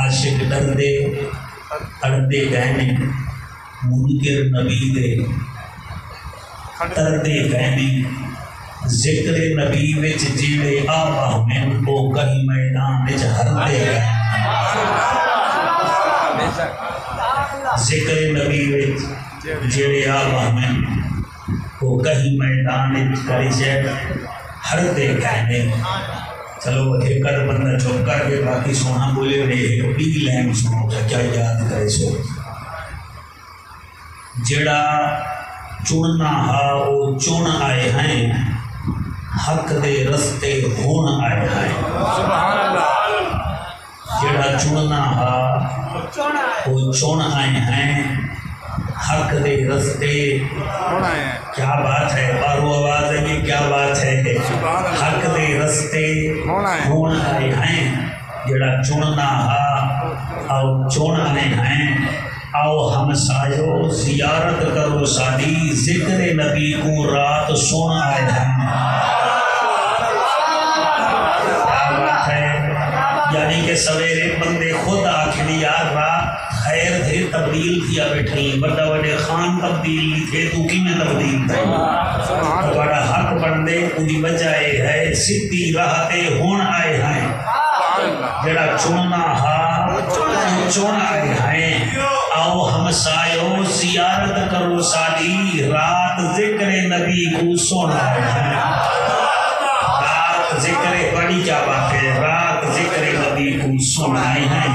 عاشق ڈردے اڑدے گہنے منکر نبی دے تردے گہنے ذکر نبی وچ جیڑے آبا میں کو کہیں میدان وچ ہردے ذکر نبی وچ جیڑے آبا میں کو کہیں میدان وچ کری جے ہردے گہنے. چلو ایک کر بندہ چپ کر کے باقی سونا بولے ایک بھی لائن سنو کیا یاد کرے سو. جڑا چننا ہا وہ چن آئے ہیں حق دے رستے ہون آئے ہیں. جڑا چننا ہا وہ چن آئے ہیں حق دے رستے. کیا بات ہے بارو آواز ہے یہ کیا بات ہے. حق دے رستے ہون آئے ہیں. جڑا چننا ہا او چن آئے ہیں. آؤ ہم سایو زیارت کرو ساری ذکر نبی کو رات سن آئے ہیں. یعنی کہ سویرے بندے خود آکھنی یار رات خیر تھے تبدیل کیا بیٹھیں بڑا بڑے خان تبدیل نہیں تھے تو کی میں تبدیل تھے. بڑا حق بندے پوری بجائے ہے سدھی راہتے ہون آئے ہیں. جڑا چننا ہا چن آئے ہیں. آؤ ہم سایو زیارت کرو ساری رات ذکر نبی کو سن آئے ہیں. رات ذکر بڑی کیا بات ہے. رات ذکر نبی کو سن آئے ہیں.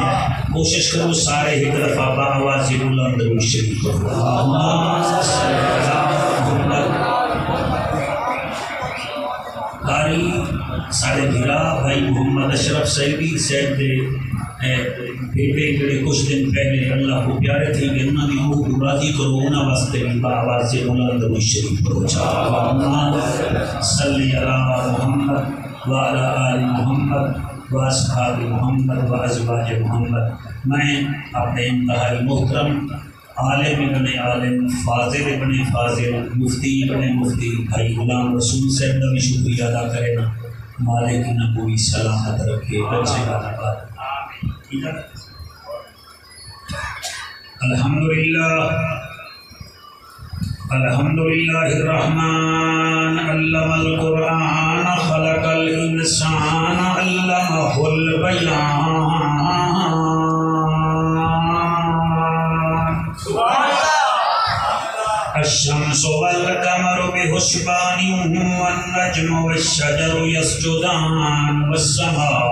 کوشش کرو سارے ایک دفعہ باوازی بلند درود شریف قاری سارے بھیرا بھائی محمد اشرف سیدی صاحب دے بیٹے جڑے کچھ دن پہلے اللہ کو پیارے تھے کہ انہوں نے روح کو راضی کرو انہوں واسطے بھی باوازی بلند درود شریف پہنچا. صلی علی محمد وعلی آل محمد واصحاب محمد وازواج محمد. میں اپنے انتہائی محترم عالم ابن عالم فاضل ابن فاضل مفتی ابن مفتی بھائی غلام رسول صاحب کا بھی شکریہ ادا کرے نا. مالک نبوی سلامت رکھے بچے کا نبات. الحمدللہ الحمدللہ الرحمن علم القرآن خلق الانسان علمہ البیان. الشمس والقمر بحسبان والنجم والشجر يسجدان والسماء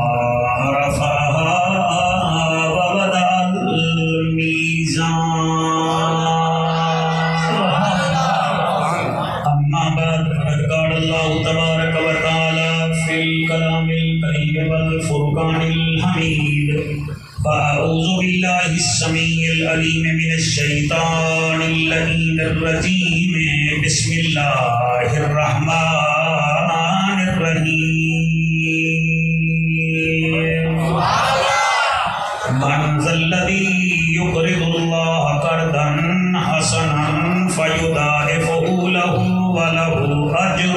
رفعها ووضع الميزان. أما بعد فقد قال الله تبارك وتعالى في الكلام الكريم والفرقان الحميد. فأعوذ بالله السميع العليم من الشيطان اللعين الرجيم. بسم الله الرحمن الرحيم. من ذا الذي يقرض الله قرضا حسنا فيضاعفه له وله أجر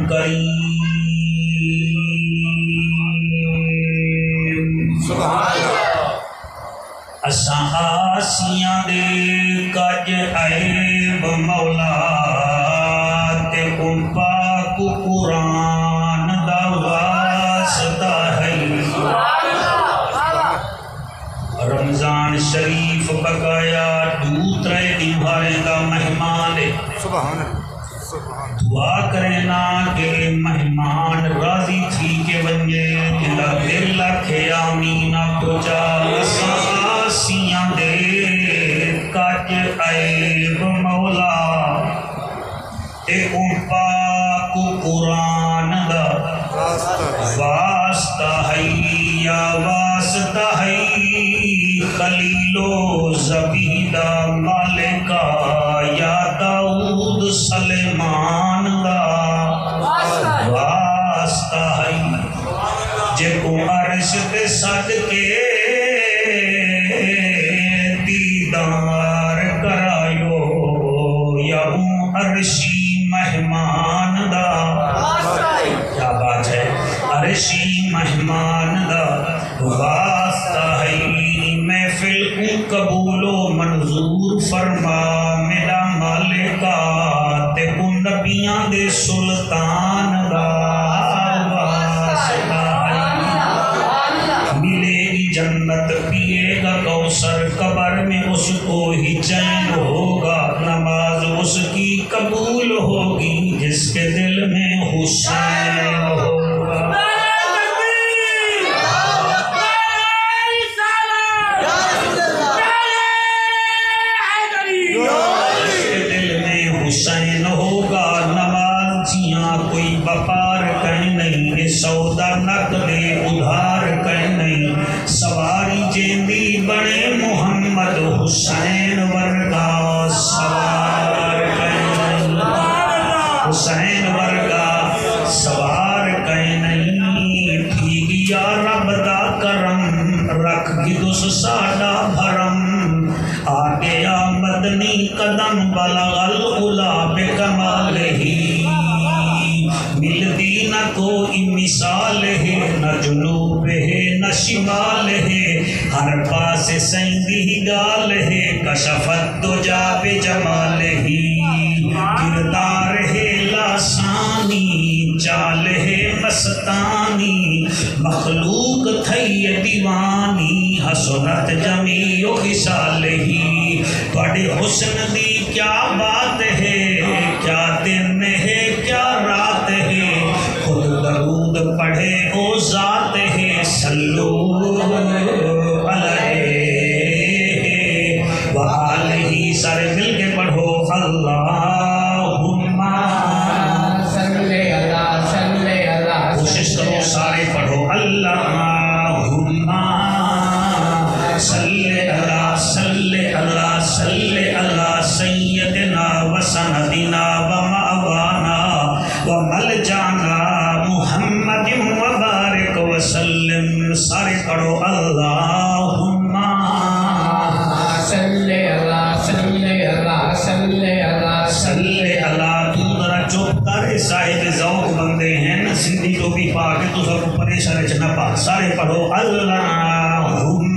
كريم. اساں آسیاں دے کج عیب مولا تے پاک قرآن دا واسطہ ہے. رمضان شریف بقایا دوترے دیوارے دا مہمان ہے. دعا کرنا کہ مہمان راضی تھی کہ ونجے دلا دل لکھے آمین پوچا. آسیاں دے کج عیب مولا تے پاک قرآن دا واسطہ ہے یا واسطہ ہے. خلیل و زبیدہ مالکہ یا داؤد سلیمان دا واسطہ ہے. جے کو عرش تے سج کے دیدار کرایو یا عرشی مہمان دا. کیا بات ہے. عرشی مہمان دا واسطہ ہے محفل کو قبول و منظور فرما میرا مالکا تے کو نبیاں دے سلطان دا واسطہ ملے گی جنت پیے گا کوثر قبر میں اس کو ہی چین ہوگا نماز اس کی قبول ہوگی جس کے دل میں حسین ہوگا حسین ہوگا نمازیاں کوئی بپار کہیں نہیں سودا نقد ادھار کہیں نہیں سواری جیندی بڑے محمد حسین ورگا سوار کہیں نہیں حسین ورگا سوار کہیں نہیں تھی گیا رب دا کرم رکھ گدس ساڈا بھرم آگے مدنی قدم بلغ العلا بکمال ہی ملتی نہ کوئی مثال ہے نہ جنوب ہے نہ شمال ہے ہر پاس سنگی گال ہے کشفت دجا بجمال ہی کردار ہے لاسانی چال ہے مستانی مخلوق تھی دیوانی حسنت جمیع و خصال ہی بڑے حسن دی کیا بات ہے کیا دن ہے کیا رات ہے خود درود پڑھے او ذات ہے صلو علیہ وآلہ سارے مل کے پڑھو اللہم صلی اللہ کوشش کرو سارے پڑھو اللہم صلی اللہ صلی اللہ صلی اللہ سیدنا و سندنا و مأوانا و ملجانا محمد و بارک وسلم سارے پڑھو اللہم صلی اللہ صلی اللہ صلی اللہ صلی اللہ تو ذرا چوپ کرے صاحب ذوق بندے ہیں نا سندھی تو بھی پاک ہے تو سب پریشان نہ پاک سارے پڑھو اللہم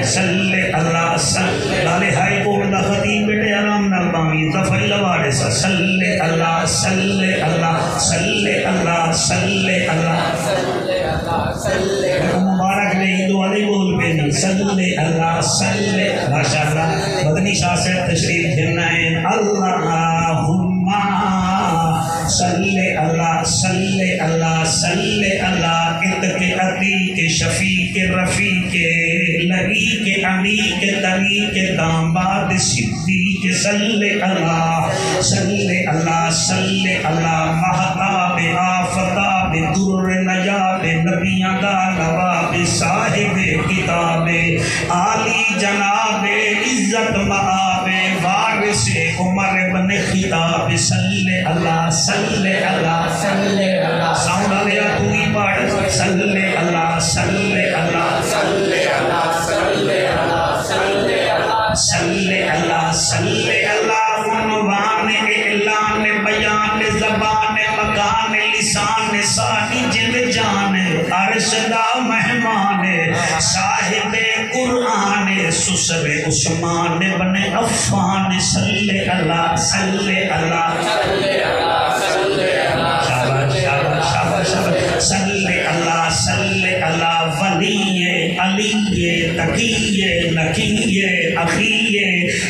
صلی اللہ صلی اللہ ہائی کورٹ دا خطیب بیٹے آرام نال بامی دفعی لوارے سا صلی اللہ صلی اللہ صلی اللہ صلی اللہ مبارک نہیں دو علی بول پہ نہیں صلی اللہ صلی ماشاءاللہ مدنی شاہ سے تشریف دھنائیں اللہم صلی اللہ صلی اللہ صلی اللہ اتق عتیق شفیق رفیق لعیق عمیق طریق داماد صدیق صلی اللہ صلی اللہ صلی اللہ مہتاب آفتاب در نجاب نبیاں دا نواب صاحب کتاب عالی جناب عزت مآب وارث عمر بن خطاب صلی اللہ صلی اللہ صلی اللہ ساؤنڈ آلیا تو ہی پاڑ صلی اللہ صلی اللہ صلی اللہ صلی اللہ صلی اللہ صلی اللہ صلی اللہ عنوان اعلان بیان زبان مکان لسان ثانی جن جان عرش دا مہمان صاحب قرآن سسر عثمان بن عفان صلی اللہ صلی اللہ صلی اللہ صلی اللہ شاباش شاباش شاباش شاباش صلی اللہ صلی اللہ ولی علی تقی نقی اخی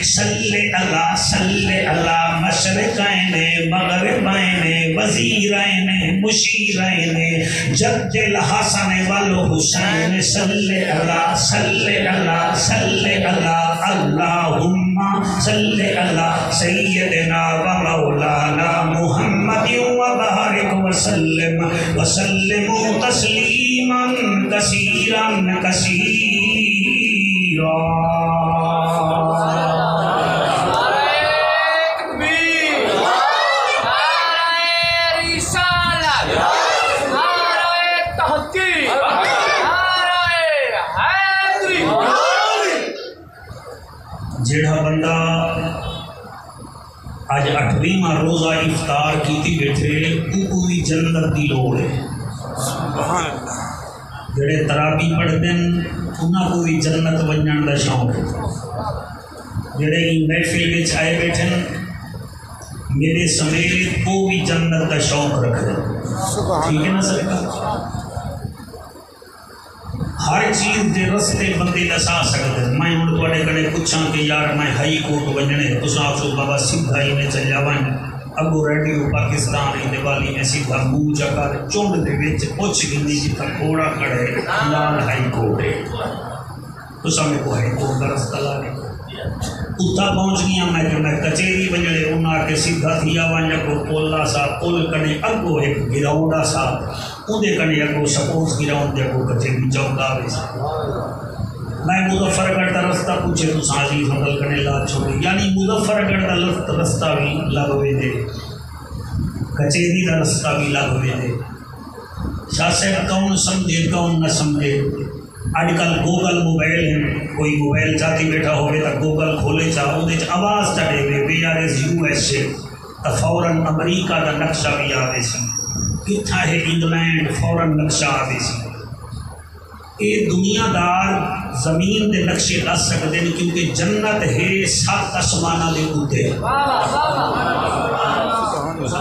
صلی اللہ مشرقین مغربین وزیرین مشیرین جد الحسن والحسین صلی اللہ صلی اللہ صلی اللہ اللہم صلی اللہ سیدنا و مولانا محمد و بارک وسلم تسلیما کثیرا کثیرا جڑا بندہ آج 8واں روزہ افطار کیتی بیٹھے کوئی جنت دی لوڑ ہے جڑے تراوی پڑھتے ہیں انہاں کو بھی جنت ونجن دا شوق ہے. جڑے محفل وچ آئے بیٹھے میرے سمیت وہ بھی جنت دا شوق رکھتے ہیں. ٹھیک ہے نا سرکار؟ ہر چیز دے رستے بندے دسا سکتے. میں ہوں تھوڑے کڑے پوچھاں کہ یار میں ہائی کورٹ ونجنے تساں آخو بابا سیدھا ہی میں چلیا ون اگو ریڈیو پاکستان دیوالی میں سیدھا منہ چکر چونڈ دے وچ پوچھ گندی جتھا کوڑا کھڑے لال ہائی کورٹ ہے. تساں میں کو ہائی کورٹ دا رستہ لا رہے اتھا پہنچ گیا. میں کہ میں کچہری ونجڑے انہاں کے سیدھا تھیا ونجا کو پولا سا پول کنے اگو ایک گراؤنڈا سا اندے کنے اگو سپورٹس گراؤنڈ دے اگو کچہری چوک آوے سا. میں مظفر گڑھ دا رستہ پوچھے تو سازی حمل کنے لا چھوڑے یعنی مظفر گڑھ دا رستہ بھی لگوے دے کچہری دا رستہ بھی لگوے دے. شاہ صاحب کون سمجھے کون نہ سمجھے. اج کل گوگل موبائل ہیں کوئی موبائل چاہتی بیٹھا ہوئے تو گوگل کھولے چاہ اندر آواز چڑھے ہوئے BRS USA تو فوراً امریکہ کا نقشہ بھی آوے سی. کتھا ہے انگلینڈ فوراً نقشہ آوے سی. یہ دنیا دار زمین دے نقشے دس سکتے ہیں کیونکہ جنت ہے 7 آسماناں دے اوتے.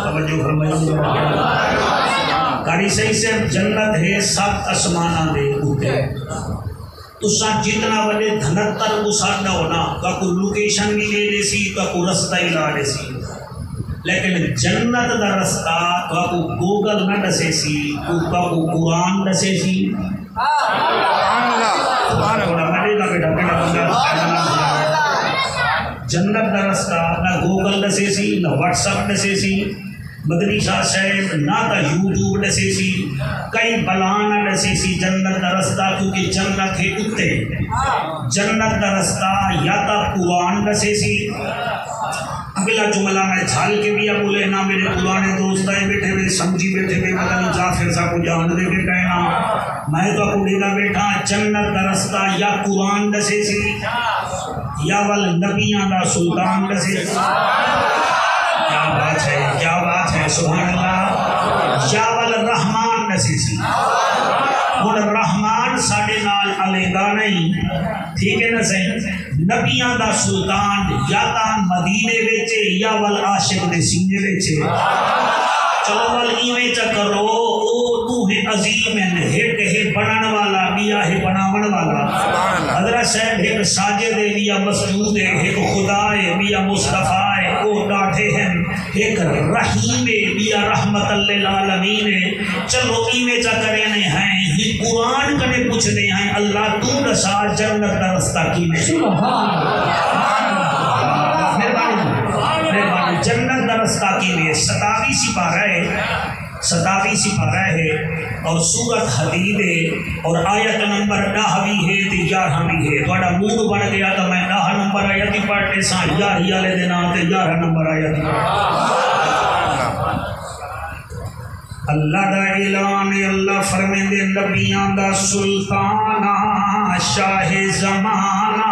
توجہ فرمائیے کاری صحیح سے جنت ہے 7 آسماناں دے اوتے. تساں جتنا وڈے دھنتر کو ساڈا ہونا کا کو لوکیشن بھی لے لے سی کا کو رستہ ہی لا لے سی لیکن جنت دا رستہ کا کو گوگل نہ دسے سی کا کو قرآن دسے سی. جنت دا رستہ نہ گوگل دسے سی نہ واٹس ایپ دسے سی. مدنی شاہ صاحب نہ تا یوٹیوب دسے سی کئی بلا نہ دسے سی جنت دا رستہ کیونکہ جنت ہے اتے. جنت دا رستہ یا تا قرآن دسے سی. اگلا جملہ میں جھال کے بھی بولے نہ میرے پرانے دوست آئے بیٹھے ہوئے سمجھی بیٹھے ہوئے پتہ نہیں جعفر صاحب کو جان دے کے کہنا میں تو کڑی دا بیٹھا. جنت دا رستہ یا قرآن دسے سی یا ول نبیاں دا سلطان دسے سی. کیا بات ہے کیا بات ہے سبحان اللہ. یا ول رحمان دسے سی. اور رحمان ساڑے نال علیحدہ نہیں ٹھیک ہے نا صحیح. نبیاں دا سلطان یا تا مدینے ویچے یا ول عاشق دے سینے ویچے. چلو ول ایویں چکرو او روح عظیم ہے ہے بنان والا بیا ہے بناون والا. حضرت صاحب ایک ساجد ہے بیا مسجود ہے ایک خدا ہے بیا مصطفیٰ ہے او ڈاٹھے ہیں ایک رحیم ہے بیا رحمت للعالمین ہے. چلو ایویں چکرے نہیں ہیں ہی قرآن کنے پوچھتے ہیں اللہ تو دسا جنت کا رستہ کی میں. جنت کا رستہ کی میں 27 سپارہ ہے اور سورت حدید ہے اور آیت نمبر 10 بھی ہے 11 بھی ہے. تھوڑا موڈ بن گیا تو میں 10 نمبر آیت پڑھتے سا 11 والے دن آتے 11 نمبر آیت. اللہ دا اعلان اللہ فرمیندے نبیاں دا سلطانہ شاہ زمانہ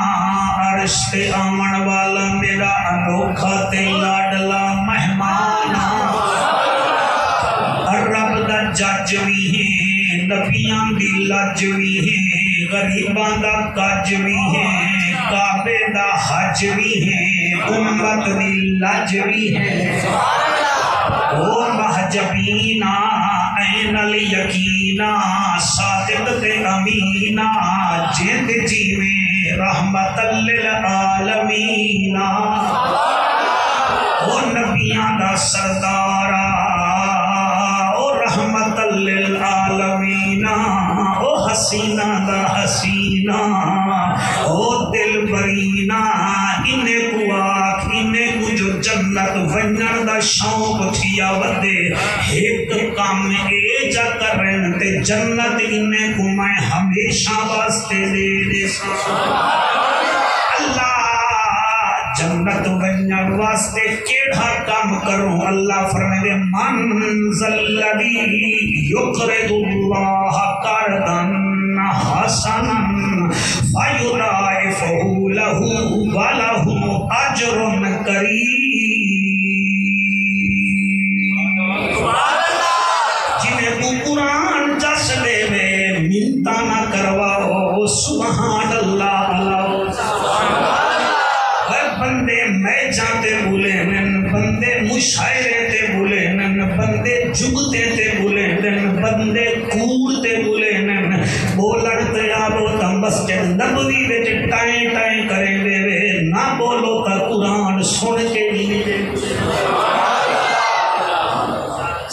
عرش تے آمن والا میرا انوکھا تے لاڈلا مہمانہ. رب دا جج بھی ہے نبیاں دی لج بھی ہے غریباں دا کج بھی ہے کعبے دا حج بھی ہے امت دی لج بھی ہے. او محجبینا این الیقینا صادق تے امینا جند جیویں رحمت للعالمینا. او نبیاں دا سردارا او رحمت للعالمینا او حسینہ دا حسینہ او دل برینا. انہیں کو آکھ انہیں کو جو جنت ونجن دا شوق تھیا ودے ایک کام اے جا کرن تے جنت انہیں کو میں ہمیشہ واسطے دے دے. اللہ جنت ونجن واسطے کیڑا کام کروں. اللہ فرمائے من ذلذی یقرض اللہ قرضا حسنا فیضاعفہ لہ ولہ اجر کریم. جنہیں تو قرآن چس دے وے منتا جگتے تے بولے دن بندے کور تے بولے نن بولن تے آبو تا مسجد نبوی وچ ٹائیں ٹائیں کریں دے وے نہ بولو تا قرآن سن کے لیے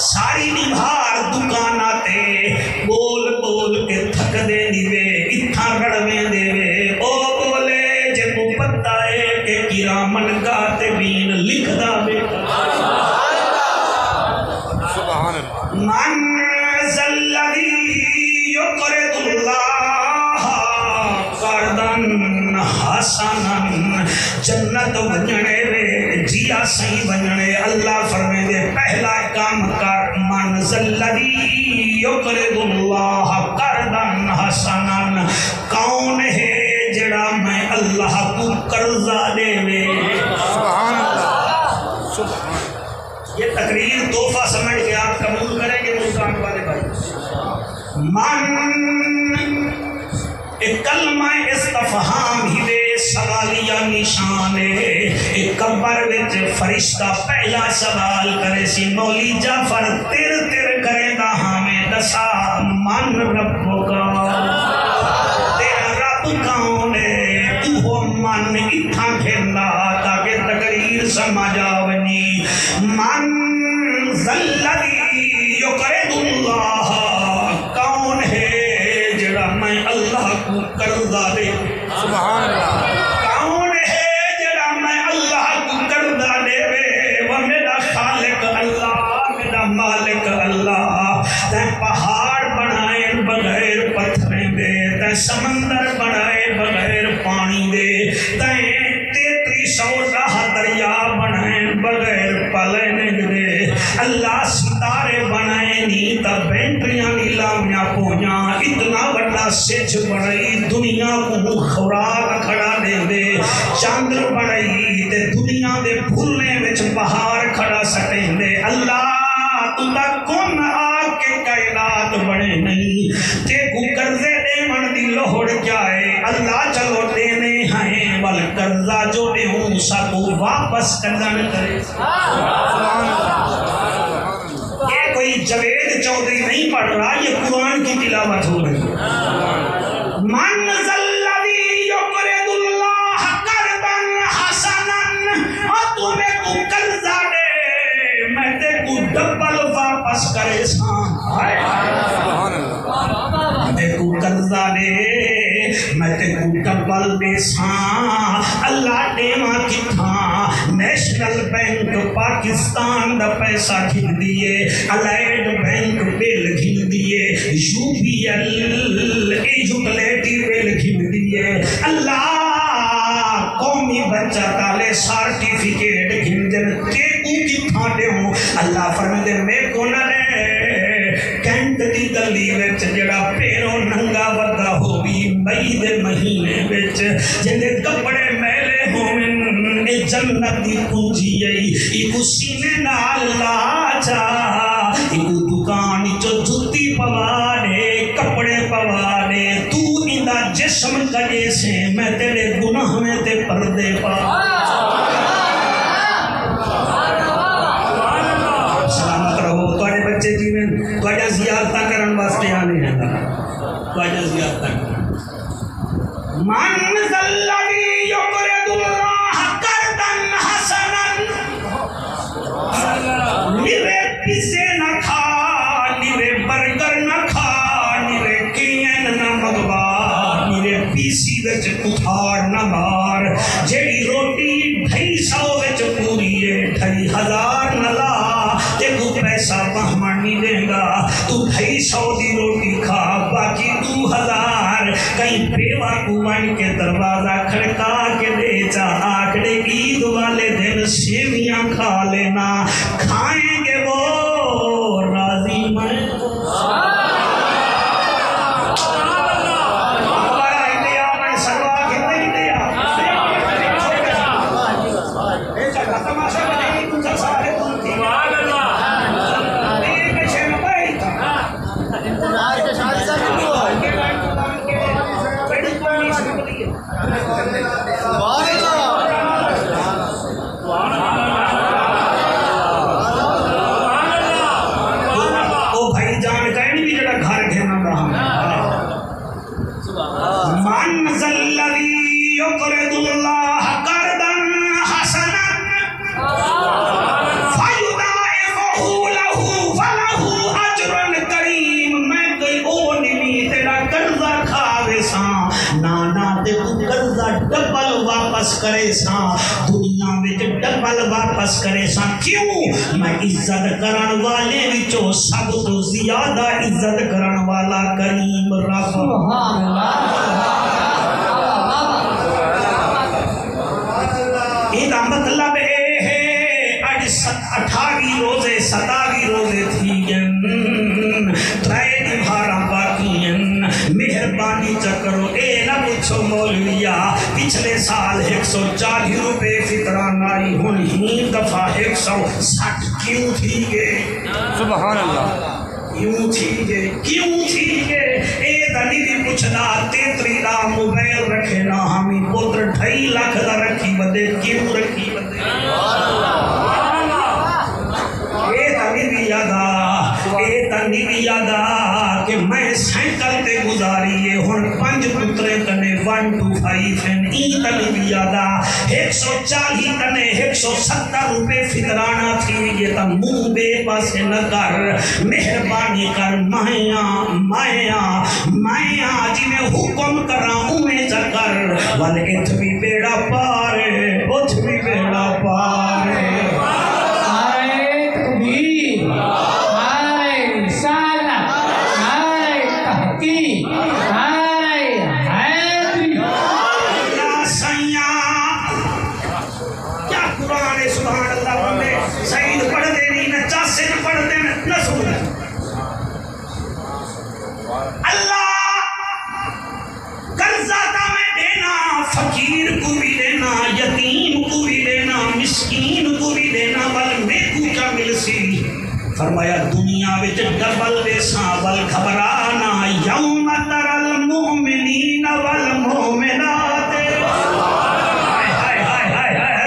ساری نبھار دکانہ تے بول بول کے تھک دے دیوے اتھا رڑویں دے وے او بولے جے کو پتہ ہے کہ کرامن کاتبین لکھ دا بے من ذلذی یقرض اللہ قرضا حسنا جنت ونجنے وے جیا صحیح ونجنے اللہ فرمے دے پہلا کام کر من ذلذی یقرض اللہ قرضا حسنا کون ہے جڑا میں اللہ کو قرضہ دے وے سبحان اللہ سبحان یہ تقریر تحفہ سمجھ کے آپ قبول کریں گے ملتان والے بھائی من ایک کلمہ استفہام ہی دے سوالیہ نشان ہے ایک قبر وچ فرشتہ پہلا سوال کرے سی مولی جعفر تیر تیر کرے دا ہمیں دسا من رب کا تیرا رب کون ہے تو ہو من اتھا کھیلا تاکہ تقریر سمجھ آونی من ذلذی یقرض اللہ کون ہے جڑا میں اللہ کو قرضہ دے سبحان اللہ کون ہے جڑا میں اللہ کو قرضہ دے وہ میرا خالق اللہ میرا مالک اللہ تے پہاڑ بنائے بغیر پتھریں دے تے سمندر بنائے بغیر پانی دے تے 3300 راہ دریا بنائے بغیر پلنے دے اللہ ستارے بنائے نہیں تا بینٹریاں نیلامیاں پویاں اتنا بڑا سچ بڑائی دنیا کو خوراک کھڑا دے دے چاندر بڑائی تے دنیا دے بھولنے وچ بہار کھڑا سٹیں دے اللہ تو دا کون آگ کے کائنات بڑے نہیں تے کو قرضے دے من دی لوڑ کیا ہے اللہ چلو دینے ہیں ول قرضہ جو دے ہوں سا کو واپس کردن کرے یہ کوئی جوید چودھری نہیں پڑھ رہا یہ قرآن کی تلاوت ہو رہی ہے من ذلذی یقرض اللہ قرضا حسنا اور تمہیں کو قرضہ دے میں تے کو ڈبل واپس کرے سان میں کو قرضہ دے میں تے کو ڈبل دے سان اللہ دے ماں کتھاں نیشنل بینک پاکستان دا پیسہ کھن دیئے الائیڈ بینک بیل کھن دیئے یو پی ایل ایجوکلیٹی بیل کھن دیئے اللہ قومی بچہ تالے سارٹیفکیٹ کھن دن تے کو کتھاں دے ہوں اللہ فرمے دے میں کو نہ دے کینٹ دی گلی وچ جڑا پیروں ننگا ودا ہوئی مئی دے مہینے وچ جندے کپڑے میلے ہومن اے جنت دی کنجی ائی ایکو سینے نال لا جا ایکو دکان چو جُتی پوا دے کپڑے پوا دے تو اندا جسم کجے سے میں تیرے گناہ میں تے پردے پا سلامت رہو تواڈے بچے جی میں تواڈا زیارتاں کرن واسطے آنے ہیں تواڈا زیارتاں من ذلذی یقرض اللہ قرضا حسنا میرے پیسے نہ کھا میرے برگر نہ کھا میرے کین نہ مگوا میرے پیسی وچ کتھاڑ نہ مار جیڑی روٹی 250 وچ پوری ہے 2500 نہ لا تے کو پیسہ بہمن نہیں دے گا تو 250 دی روٹی کھا باقی 2000 کہیں بیوہ کو بن کے دروازہ کھڑکا کے دے جا آکڑے عید والے دن سیویاں کھا لینا کھائیں گے وہ راضی میں واپس کرے سا دنیا وچ ڈبل واپس کرے سا کیوں میں عزت کرن والے وچوں سب تو زیادہ عزت کرن والا کریم رب سبحان اللہ یہ مطلب اے ہے اج 28 روزے 27 روزے تھی گن ترے دھارا باقی ہیں مہربانی چکرو اے نہ پوچھو مولویا پچھلے سال 140 روپے فطران آئی ہن ہی دفعہ 160 کیوں تھی گے سبحان اللہ کیوں تھی گے اے دنی دی پوچھنا 33 دا موبائل رکھے نا ہمیں پوتر 2.5 لاکھ دا رکھی بدے کیوں رکھی بدے اے تنی بھی یادا کہ میں سائیکل تے گزاری ہے ہن 5 پترے تنے 1 to 5 ہیں ای تنی بھی یادا 140 تنے 170 روپے فطرانہ تھی یہ تا منہ بے پاسے نہ کر مہربانی کر مائیاں جی میں حکم کراں اویں چکر ول اتھ بھی بیڑا پارے اٹھ بھی بیڑا پارے فقیر کو بھی دینا یتیم کو بھی دینا مسکین کو بھی دینا بل نیکو کیا مل سی فرمایا دنیا وچ ڈبل دے ساں بل گھبرانا یوم تر المؤمنین والمؤمنات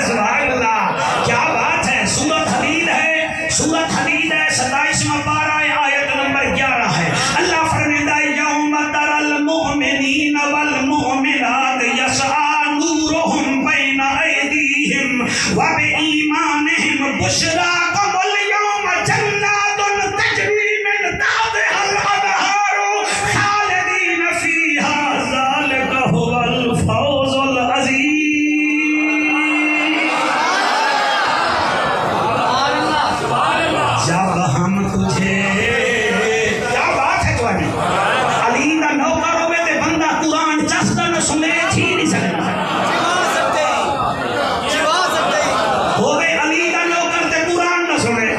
سبحان اللہ کیا بات ہے سورۃ حدید ہے 27واں پارہ آیت نمبر 11 ہے اللہ فرماتا ہے یوم تر المؤمنین والمؤمنات یسعی نورہم بین ایدیہم وبایمانہم بشراکم اليوم جنات تجری من تحتہا الانہار خالدین فیہا ذالک هو الفوز العظیم جب ہم تجھے کیا بات ہے تمہاری علی دا نوکر ہوئے تے بندہ قرآن چستا نہ سنے تھی نہیں سکتا ہوئے علی دا نوکر تے قرآن نہ سنے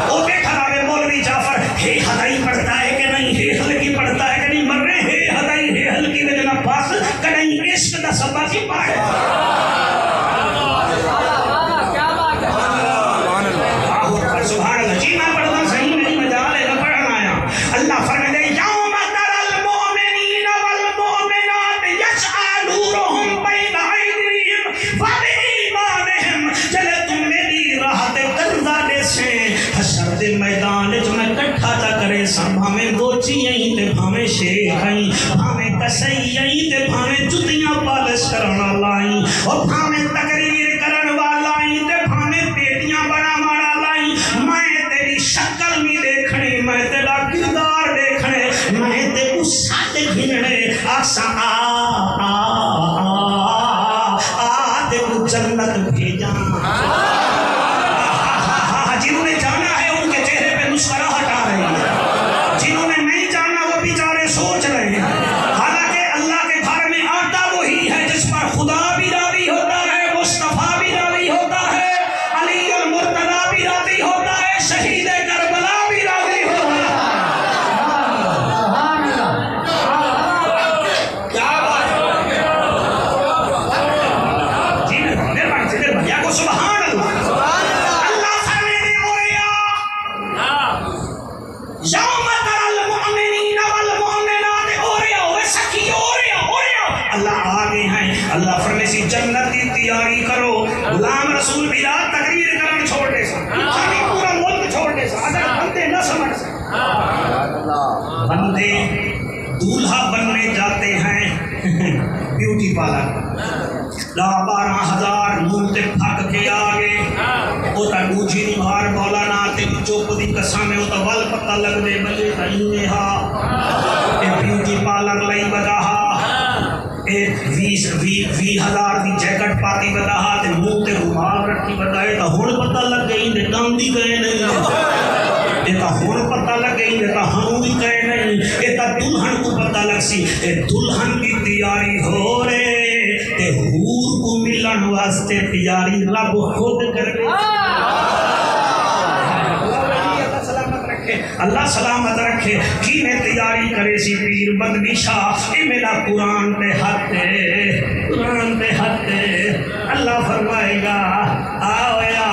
وہ دیکھا رہے مولوی جعفر ہے ہدائی پڑھتا ہے کہ نہیں ہے ہلکی پڑھتا ہے کہ نہیں مر رہے ہے ہدائی ہے ہلکی میں جنہ پاس کڑھائی عشق دا سبا کی پاڑے سبحان اللہ جی میں پڑھتا صحیح نہیں مجال ہے نہ پڑھنا آیا اللہ فرمائے یوم تر المؤمنین والمؤمنات یسعی نورہم بین ایدیہم وبایمانہم چلے تم میری راہ تے قرضہ دے سے حشر دے میدان وچ میں کٹھا تا کرے سا بھاویں گوچی آئی تے بھاویں شیخ آئی بھاویں کسائی آئی تے بھاویں جتیاں پالش کرن والا آئی اور بھاویں تقریر کرن والا آئی تے بھاویں پیٹیاں بڑا مارا لائی میں تیری شکل نہیں دیکھنے میں تیرا کردار دیکھنے میں تیرے ساتھ گھننے آسا تیرے جنت بھیجا جنہوں نے جانا ہے ان کے چہرے پہ مسکراہٹ آ رہی ہے جنہوں نے نہیں جانا وہ بیچارے سوچ رہے ہیں حالانکہ اللہ کے گھر میں آتا وہی ہے جس پر خدا بھی راضی ہوتا ہے مصطفیٰ بھی راضی ہوتا ہے علی المرتضیٰ بھی راضی ہوتا ہے شہید کربلا بھی راضی ہوتا ہے کیا بات جی مہربانی سے بھیا کو سبحان اللہ اللہ فرماتے یوم تر المؤمنین والمؤمنات اللہ آگے ہیں اللہ فرمے سی جنت کی تیاری کرو غلام رسول بھی رات تقریر کرن چھوڑ دے سا خالی پورا ملک چھوڑ دے سا اگر بندے نہ سمجھ سکتے بندے دولہا بننے جاتے ہیں بیوٹی پارلر 12,000 مونتے پھک کے آگے وہ تا دوجی نہیں بھار مولانا آتے چوپ دی قسم ہے وہ تا ول پتہ لگ دے بلے تائینے ہاں اے بیوٹی پارلر لئی بدا ہاں اے 20,000 دی جیکٹ پاتی بتا تے منہ تے رومال رکھی بتائے تو ہن پتہ لگ گئی تے کام دی گئے نہیں یہ تو ہن پتہ لگ گئی یہ تو ہم بھی گئے نہیں یہ تو دلہن کو پتہ لگ سی دلہن کی تیاری ہو رہے تے حور کو ملن واسطے تیاری رب خود کر اللہ سلامت رکھے کی میں تیاری کرے سی پیر بدنی شاہ اے میرا قرآن پہ حق ہے قرآن پہ حق ہے اللہ فرمائے گا آویا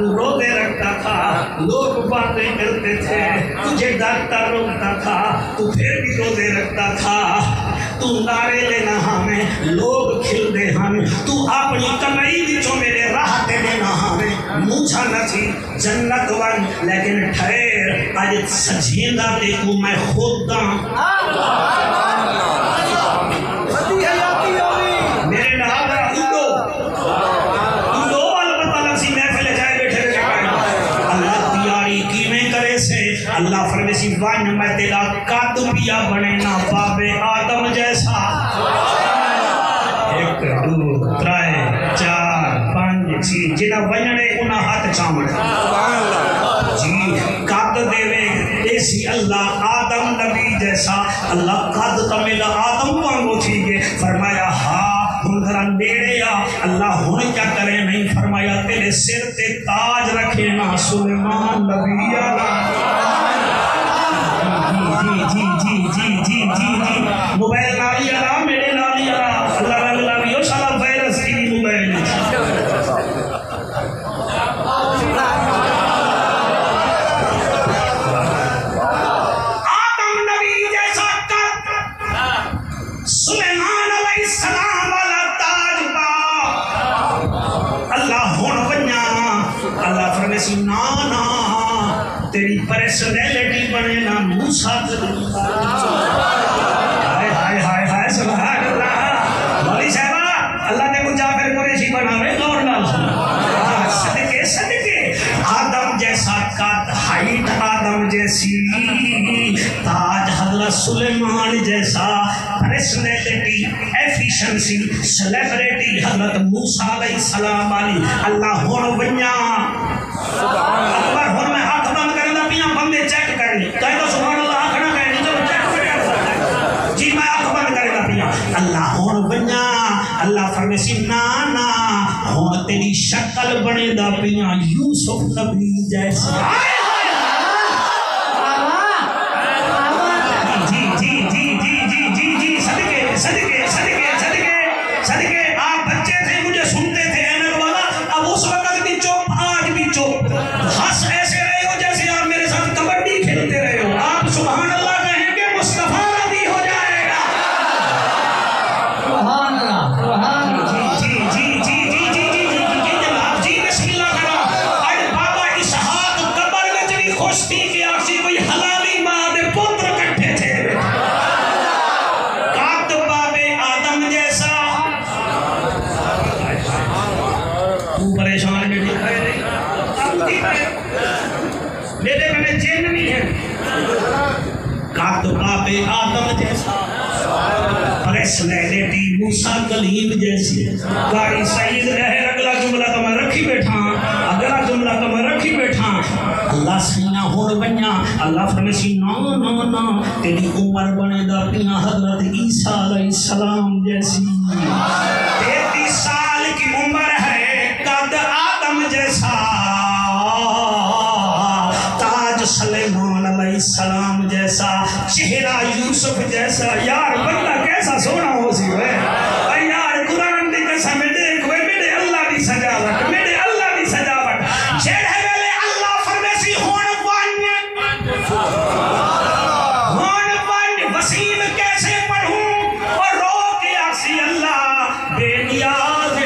روزے رکھتا تھا لوگ باتیں کرتے تھے تجھے ڈاکٹر روکتا تھا تو پھر بھی روزے رکھتا تھا تو نعرے لینا ہمیں لوگ کھل دے ہمیں تو اپنی کمائی وچوں میرے راہ تے دینا ہمیں مجھا نہ تھی جنت ون لیکن ٹھہر اج سجیندہ تے کو میں خود دا میرے نام اڈو والا پتہ لگ سی محفل جائے بیٹھے اللہ تیاری کی میں کرے سے اللہ فرمے سی وان میں تیرا قد پیا بنے نا باب آدم جیسا 1 2 3 4 5 6 جنہ ونجنے انہا ہاتھ چامڑ جی قد دے ایسی اللہ آدم نبی جیسا اللہ قد تمیلا آدم وانگو تھی گے فرمایا ہاں ہن ذرا نیڑے آ اللہ ہن کیا کرے نہیں فرمایا تیرے سر تے تاج رکھے نا سلیمان نبی جی موبائل نالی آرہا میرے نالی آرہا اللہ رنگ لاویو سالا وائرس کی موبائل آدم نبی جیسا کر سلیمان علیہ السلام والا تاج پا اللہ ہون بنیا اللہ فرمے سی نانا تیری پرسنیلٹی بنے نا موسیٰ ہائے سبحان اللہ مولی صاحبہ اللہ نے کو جعفر قریشی بناوے گور لال صدقے آدم جیسا قد ہائٹ آدم جیسی تاج حضرت سلیمان جیسا پرسنیلٹی ایفیشنسی سلیبریٹی حضرت موسیٰ علیہ السلام علی اللہ ہون بنیا اکبر ہون میں ہاتھ بند کریں دا پیاں بندے چیک کریں کہیں تو سبحان اللہ آنکھ نہ کہیں نہیں تو چیک کریں جی میں آنکھ بند کریں دا پیاں اللہ ہون بنیا اللہ فرمے سی نانا ہون تیری شکل بنے دا پیاں یوسف نبی جیسا جی صدقے آپ بچے تھے مجھے سنتے تھے اینک والا اب اس وقت بھی چوپ آج بھی چوپ ہنس ایسے رہے ہو جیسے آپ میرے ساتھ کبڈی کھیلتے رہے ہو آپ سبحان اللہ کہیں گے مصطفیٰ نبی ہو جائے گا سبحان اللہ سبحان اللہ جی بسم اللہ کرا آج بابا اسحاق قبر میں جنی خوش تھی کہ آپ سے کوئی حلالی ماں دے پتر کٹھے تھے پریشان میں دکھائے نہیں میرے میں جن نہیں ہے قد باب آدم جیسا پرسنیلٹی موسیٰ کلیم جیسی گاڑی سعید رہے اگلا جملہ تو میں رکھی بیٹھا اگلا جملہ تو میں رکھی بیٹھا اللہ سینہ ہون بنیا اللہ فرمے سی نا تیری عمر بنے دا پیاں حضرت عیسیٰ علیہ السلام جیسی 33 سال کی عمر ہے قد آدم جیسا تاج سلیمان علیہ السلام جیسا چہرہ یوسف جیسا یار بندہ کیسا سونا ہو سی ہے یار قرآن دی قسم دیکھ میرے اللہ دی سجاوٹ میرے اللہ دی سجاوٹ جیڑے ویلے اللہ فرمے سی ہون وسیم کیسے پڑھوں اور رو کے آسی اللہ بے نیاز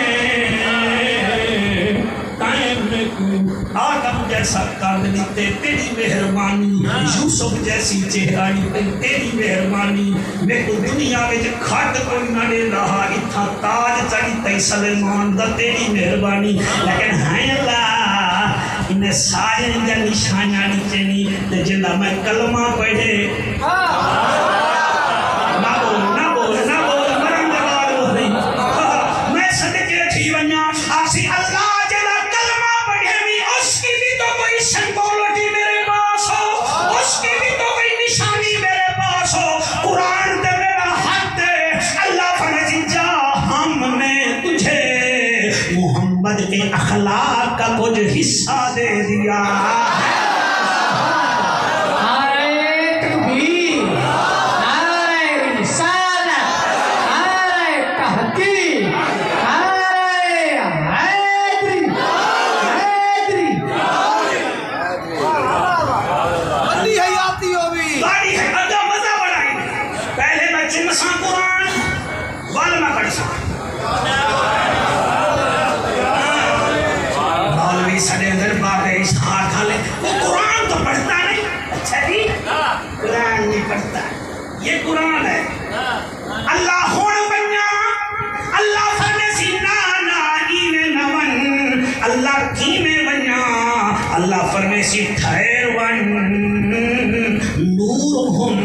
آدم جیسا قد لیتے تیری مہربانی یوسف جیسی چہرائی تیری مہربانی میں کو دنیا میں کھٹ کوئی نہ دے رہا اتھا تاج چڑی تی سلیمان دا تیری مہربانی لیکن ہیں اللہ انہیں سارے انجا نشانیاں نیچے نہیں تے جندہ میں کلمہ پڑھے نہ بول مرم اچھا جی قرآن نہیں پڑھتا، یہ قرآن ہے. اللہ ہون بنیا، اللہ فرمے سی نانا اینے نون، اللہ کینے بنیا، اللہ فرمے سی ٹھہر ون، نورہم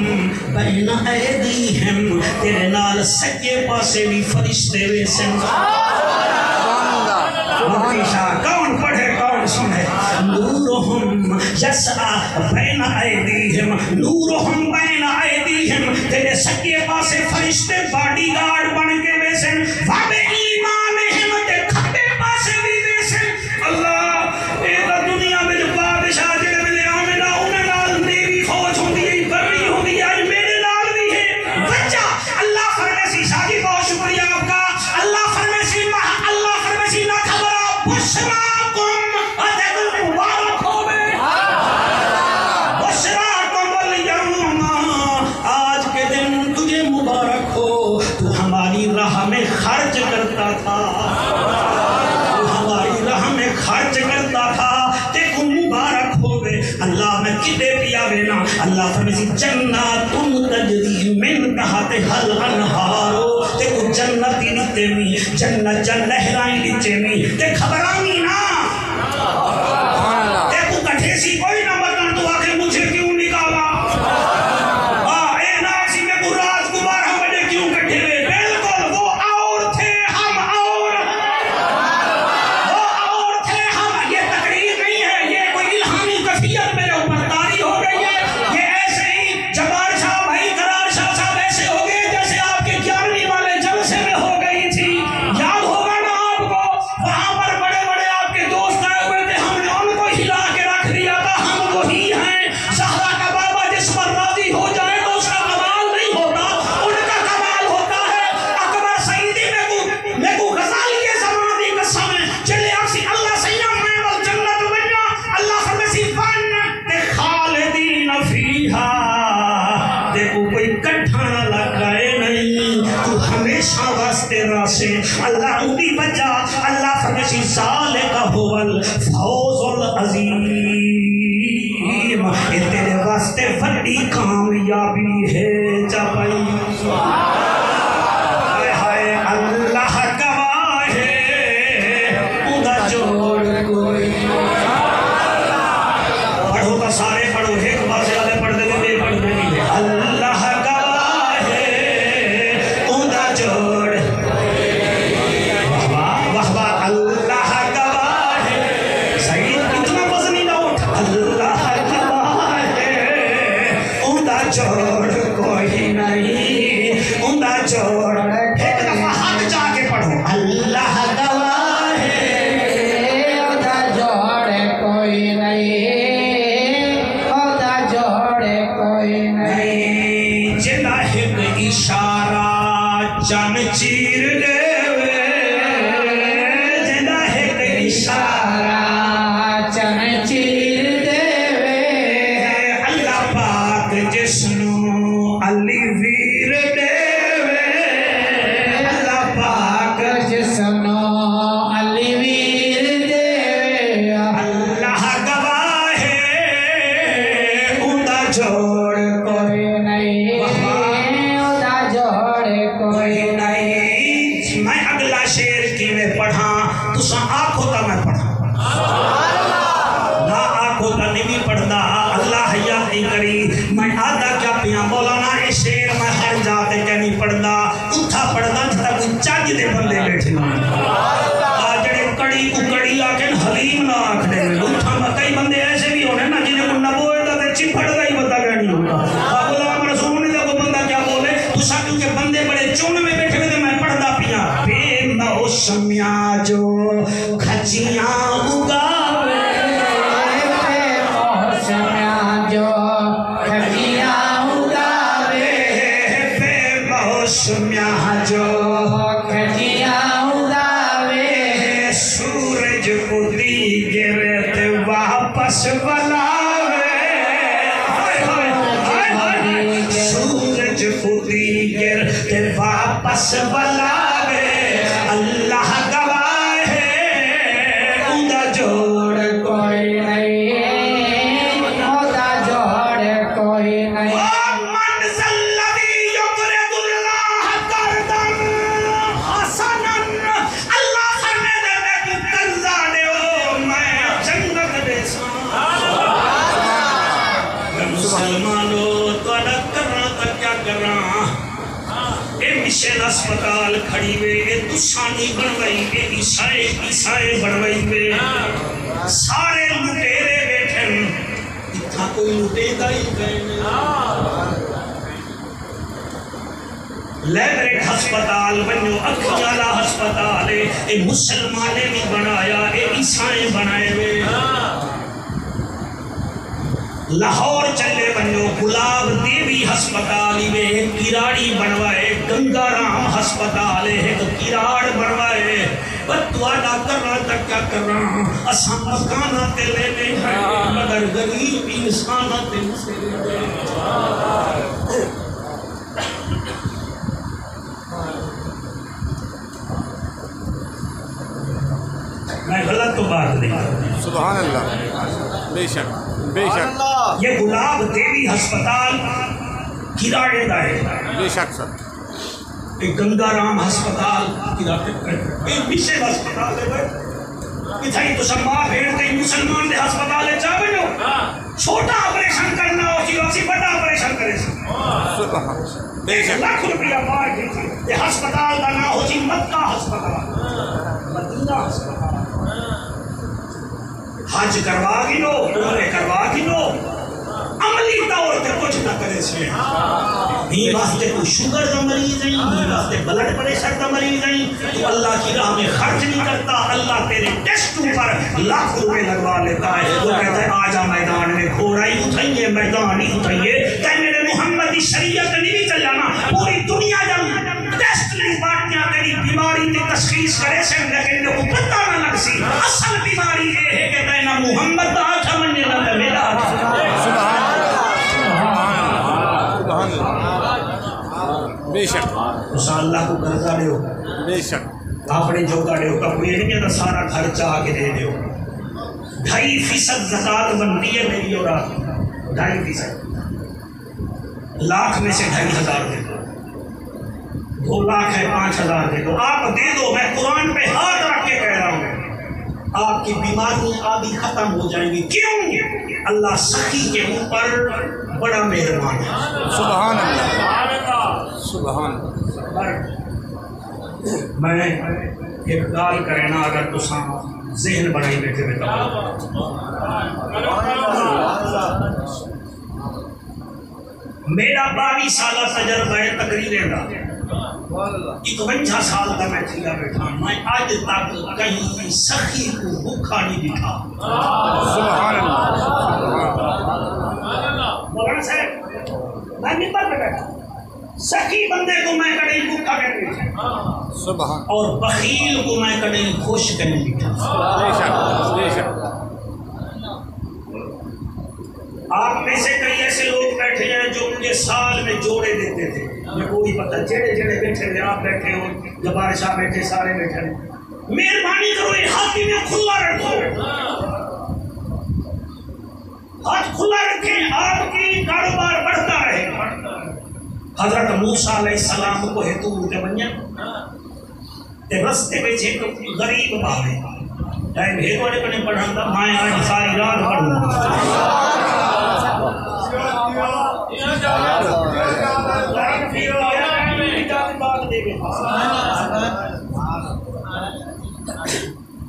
بین ایدیہم، تیرے نال سجے پاسے بھی فرشتے ویسن. کون پڑھے کون سنے؟ نورہم یسعی بین ایدیہم، نورہم بین ایدیہم، تیرے سجے پاسے فرشتے باڈی گارڈ بن کے ویسن، وَبِ ایمانہم، تے کھبے پاسے بھی ویسن. اللہ اے دا دنیا میں جو بادشاہ جڑے ملے آمنا انہیں نال میری فوج ہوندی ہے، بری ہوندی ہے، میرے نال بھی ہے. بچہ اللہ فرمے سی شاہی بہت شکریہ آپ کا. اللہ فرمے سی اللہ فرمے سی نہ خبر بشراکم، ادھر مبارک ہوئے، بشراکم الیوم، آج کے دن تجھے مبارک ہو، تو ہماری راہ میں خرچ کرتا تھا، تو ہماری راہ میں خرچ کرتا تھا، تے کو مبارک ہوئے. اللہ میں کدے پیا وینا، اللہ فرمے سی جنات تجری من تحتہا الانہار، تے کو جنتی نیتے میں جنت جن لہرائیں نیچے میں تے خبرانی نا، تے کو کٹھے سی کوئی نہ بتن تو آخر مجھے کیوں نکالا، اے ناکسی میں کو رات کو 12 بجے کیوں کٹھے ہوئے. بالکل وہ اور تھے ہم، اور تھے ہم. یہ تقریر نہیں ہے، یہ کوئی الہامی کفیت میرے اوپر طاری ہو گئی ہے. یہ ایسے ہی جبار شاہ بھائی قرار شاہ صاحب ایسے ہو گئے جیسے آپ کے 11ویں والے جلسے میں ہو گئی تھی. یاد ہوگا نا آپ کو، وہاں پر بڑے بڑے آپ کے دوست آئے ہوئے تھے، ہم نے ان کو ہلا کے رکھ دیا تھا. ہم وہی ہیں. زہرا کا بابا جس پر راضی ہو جائے تو اس کا کمال نہیں ہوتا، ان کا کمال ہوتا ہے. اکبر سعیدی میں کو غزالی کے زمان دی قسم ہے، چلے آپ سی اللہ سیام میں والجنت بنیا، اللہ فرمے سی فن تے خالدین فیہا، دیکھو کوئی کٹھا نہ لگائے نہیں، تو ہمیشہ واسطے راسے. اللہ اُنی بچا، اللہ فرمے سی ذالک هو الفوز العظیم، یہ تیرے واسطے بڑی کامیابی ہے. چاپائی ہائے اللہ گواہ ہے، اُدا جوڑ کوئی. پڑھو تو سارے پڑھو، ایک بار سے آدھے پڑھ دے دے پڑھ دے دے. اللہ گواہ ہے، اُدا جوڑ، واہ واہ، اللہ گواہ ہے. صحیح اتنا وزنی نہ اٹھ. اللہ گواہ ہے، اُدا جوڑ کوئی نہیں، اُدا جوڑ. ایک دفعہ ہاتھ جا کے پڑھو. اللہ گواہ ہے، اُدا جوڑ کوئی نہیں، اُدا جوڑ کوئی نہیں. جنا ایک اشارہ چن چیر دے، جنا ایک اشارہ چن چیر دیوے، اللہ پاک جسنو علی ویر دے، اللہ پاک جسنو علی ویر دیوے. اللہ گواہ ہے، اُدا جوڑ کوئی نہیں، اُدا جوڑ کوئی نہیں. میں اگلا شعر کی میں پڑھا تو ساں آنکھوں تا میں پڑھا، نہ آنکھوں تا نہیں بھی پڑھنا. اللہ حیا نہیں کری. میں آدھا کیا پیاں مولانا اے شعر میں ہر جاتے کہ نہیں پڑھنا، اتھا پڑھنا جتا کوئی چاج دے بندے بیٹھے ہوئے. جڑے کڑی کو کڑی آکن حلیم نہ آکھنے میں اتھا کئی بندے ایسے بھی ہونے نا جنہیں کو نبوئے دا تے چپڑ دا ہی بتا گیا نہیں ہوتا. غلام رسول نے کو بندہ کیا بولے تو سا کیونکہ بندے بڑے چون میں بیٹھے ہوئے تھے. میں پڑھدا پیاں بے موسمیاں جو کھچیاں اگاوے، بے موسمیاں جو کھچیاں اگاوے، بے موسمیاں جو کھچیاں اگاوے. سورج کو دی گرت واپس بلاوے، سورج کو دی گرت واپس بلاوے. اللہ گواہ ہے، اُدا جوڑ کوئی نہیں، اُدا جوڑ مسلمانوں تو ادا کرنا تا کیا کرنا اے مشن اسپتال کھڑی وے اے دشانی بنوائی اے عیسائی بنوائی وے سارے لٹیرے بیٹھن اتنا کوئی لٹے دا ہی گئے لیبریٹ ہسپتال بنو اکھیالا ہسپتال اے مسلمانے بھی بنایا اے عیسائی بنائے وے لاہور چلے بنو گلاب دیوی ہسپتال میں کراڑی بنوائے گنگا رام ہسپتال ہے تو کراڑ بنوائے بتوانا کرنا تک کیا کرنا اساں مکانہ تے لینے ہیں مگر غریب انسانہ تے سے لینے میں غلط تو بات نہیں کروں سبحان اللہ بے شک بے شک یہ گلاب دیوی ہسپتال کراڑے دا ہے بے شک سر ایک گنگا رام ہسپتال ایک مشن ہسپتال ہے بھائی اتھائی تو سمبا بھیڑتے مسلمان دے ہسپتال ہے چاہے جو چھوٹا آپریشن کرنا ہو چیز اسی بڑا آپریشن کرے سبحان بے شک لاکھ روپیہ بار دیتی یہ ہسپتال کا نہ ہو چیز مکہ ہسپتال مدینہ ہسپتال حج کروا گی لو عمرے کروا گی لو عملی طور تے کچھ نہ کرے سے ہی واسطے کوئی شوگر کا مریض نہیں ہی واسطے بلڈ پریشر کا مریض نہیں تو اللہ کی راہ میں خرچ نہیں کرتا اللہ تیرے ٹیسٹوں پر لاکھ روپے لگوا لیتا ہے وہ کہتا ہے آجا میدان میں گھوڑا ہی اٹھائیے میدان ہی اٹھائیے کہ میرے محمد کی شریعت نہیں بھی چل جانا پوری دنیا جب ٹیسٹ نہیں پارٹیاں تیری بیماری کی تشخیص کرے سے لیکن کو پتہ نہ لگ سی اصل بیماری یہ ہے کہ تینا محمد دا آٹھا مننے لگا میرا بے شک اسا اللہ کو قرضہ دیو بے شک اپنے جو کا دیو کا کوئی نہیں کہ سارا گھر چاہ کے دے دیو 2.5% زکاة بنتی ہے میری اور آپ 2.5% لاکھ میں سے 2.5 دے دو 2 لاکھ ہے 5,000 دے دو آپ دے دو میں قرآن پہ ہاتھ رکھ کے کہہ رہا ہوں آپ کی بیماری آدھی ختم ہو جائیں گی کیوں اللہ سخی کے اوپر بڑا مہربان ہے سبحان اللہ سبحان میں ایک گال کرنا اگر تو ذہن بڑھائی بیٹھے بیٹھا میرا 22 سالہ تجربہ ہے تقریریں دا 51 سال کا میں تھیا بیٹھا میں آج تک کہیں سخی کو بھوکا نہیں دکھا سبحان مولانا صاحب میں ممبر پہ بیٹھا سخی بندے کو میں کڑی بھوکا کہتے ہیں سبحان اور بخیل کو میں کڑی خوش کرنے بیٹھا بے شک بے شک آپ میں سے کئی ایسے لوگ بیٹھے ہیں جو مجھے سال میں جوڑے دیتے تھے مجھے کوئی پتہ جڑے جڑے بیٹھے تھے آپ بیٹھے ہو جبار شاہ بیٹھے سارے بیٹھے مہربانی کرو یہ ہاتھ میں کھلا رکھو ہاتھ کھلا رکھیں آپ کی کاروبار بڑھتا رہے حضرت موسیٰ علیہ السلام کو ہتور کے بنیا تے رستے میں چھے غریب باہے ٹائم ہیروڑے پنے پڑھا تھا مائیں آج ساری رات پڑھوں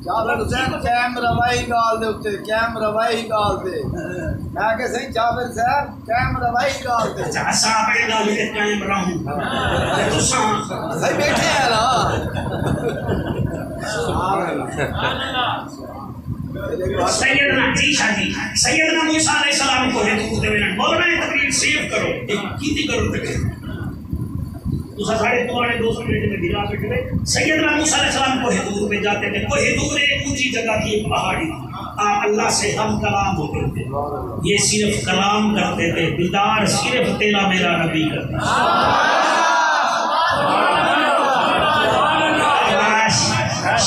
جابر حسین کیم روائی گال دے اتے کیم روائی گال دے میں کہ صحیح جابر صاحب کیم روائی گال دے صاحب اے گال دے کیم رہوں تو صحیح بیٹھے ہیں نا سیدنا جی شاہی سیدنا موسیٰ علیہ السلام کو ہے تو دیوئے مولانا تقریر سیو کرو ایک کیتی کرو تقریر دوسرا ساڑھے تمہارے 200 منٹ میں بھیرا بیٹھے ہوئے سیدنا موسیٰ علیہ السلام کوہ دور میں جاتے تھے کوہ دور ایک اونچی جگہ کی ایک پہاڑی آپ اللہ سے ہم کلام ہوتے تھے یہ صرف کلام کرتے تھے دیدار صرف تیرا میرا نبی کرتا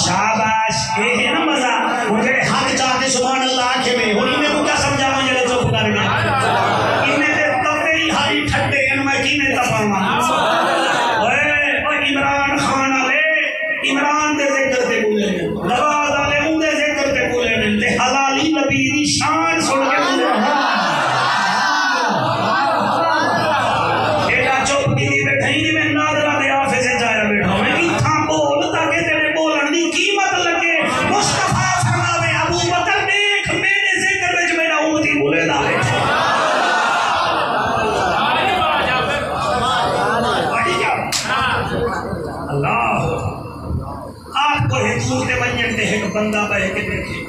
شاباش اے ہے نا مزہ مجھے حق چاہتے سبحان اللہ آنکھے میں اور انہیں کو کیا سمجھا مجھے لے چوپ کر گیا انہیں تے تبیری ہاری ٹھٹے ہیں میں کی نہیں تپاما عمران خان آلے عمران دے ذکر تے بولے ہیں نواز آلے ان دے ذکر تے بولے ہیں تے حلالی نبی دی شان سن کے بولے ہیں بندہ بہ کے دیکھے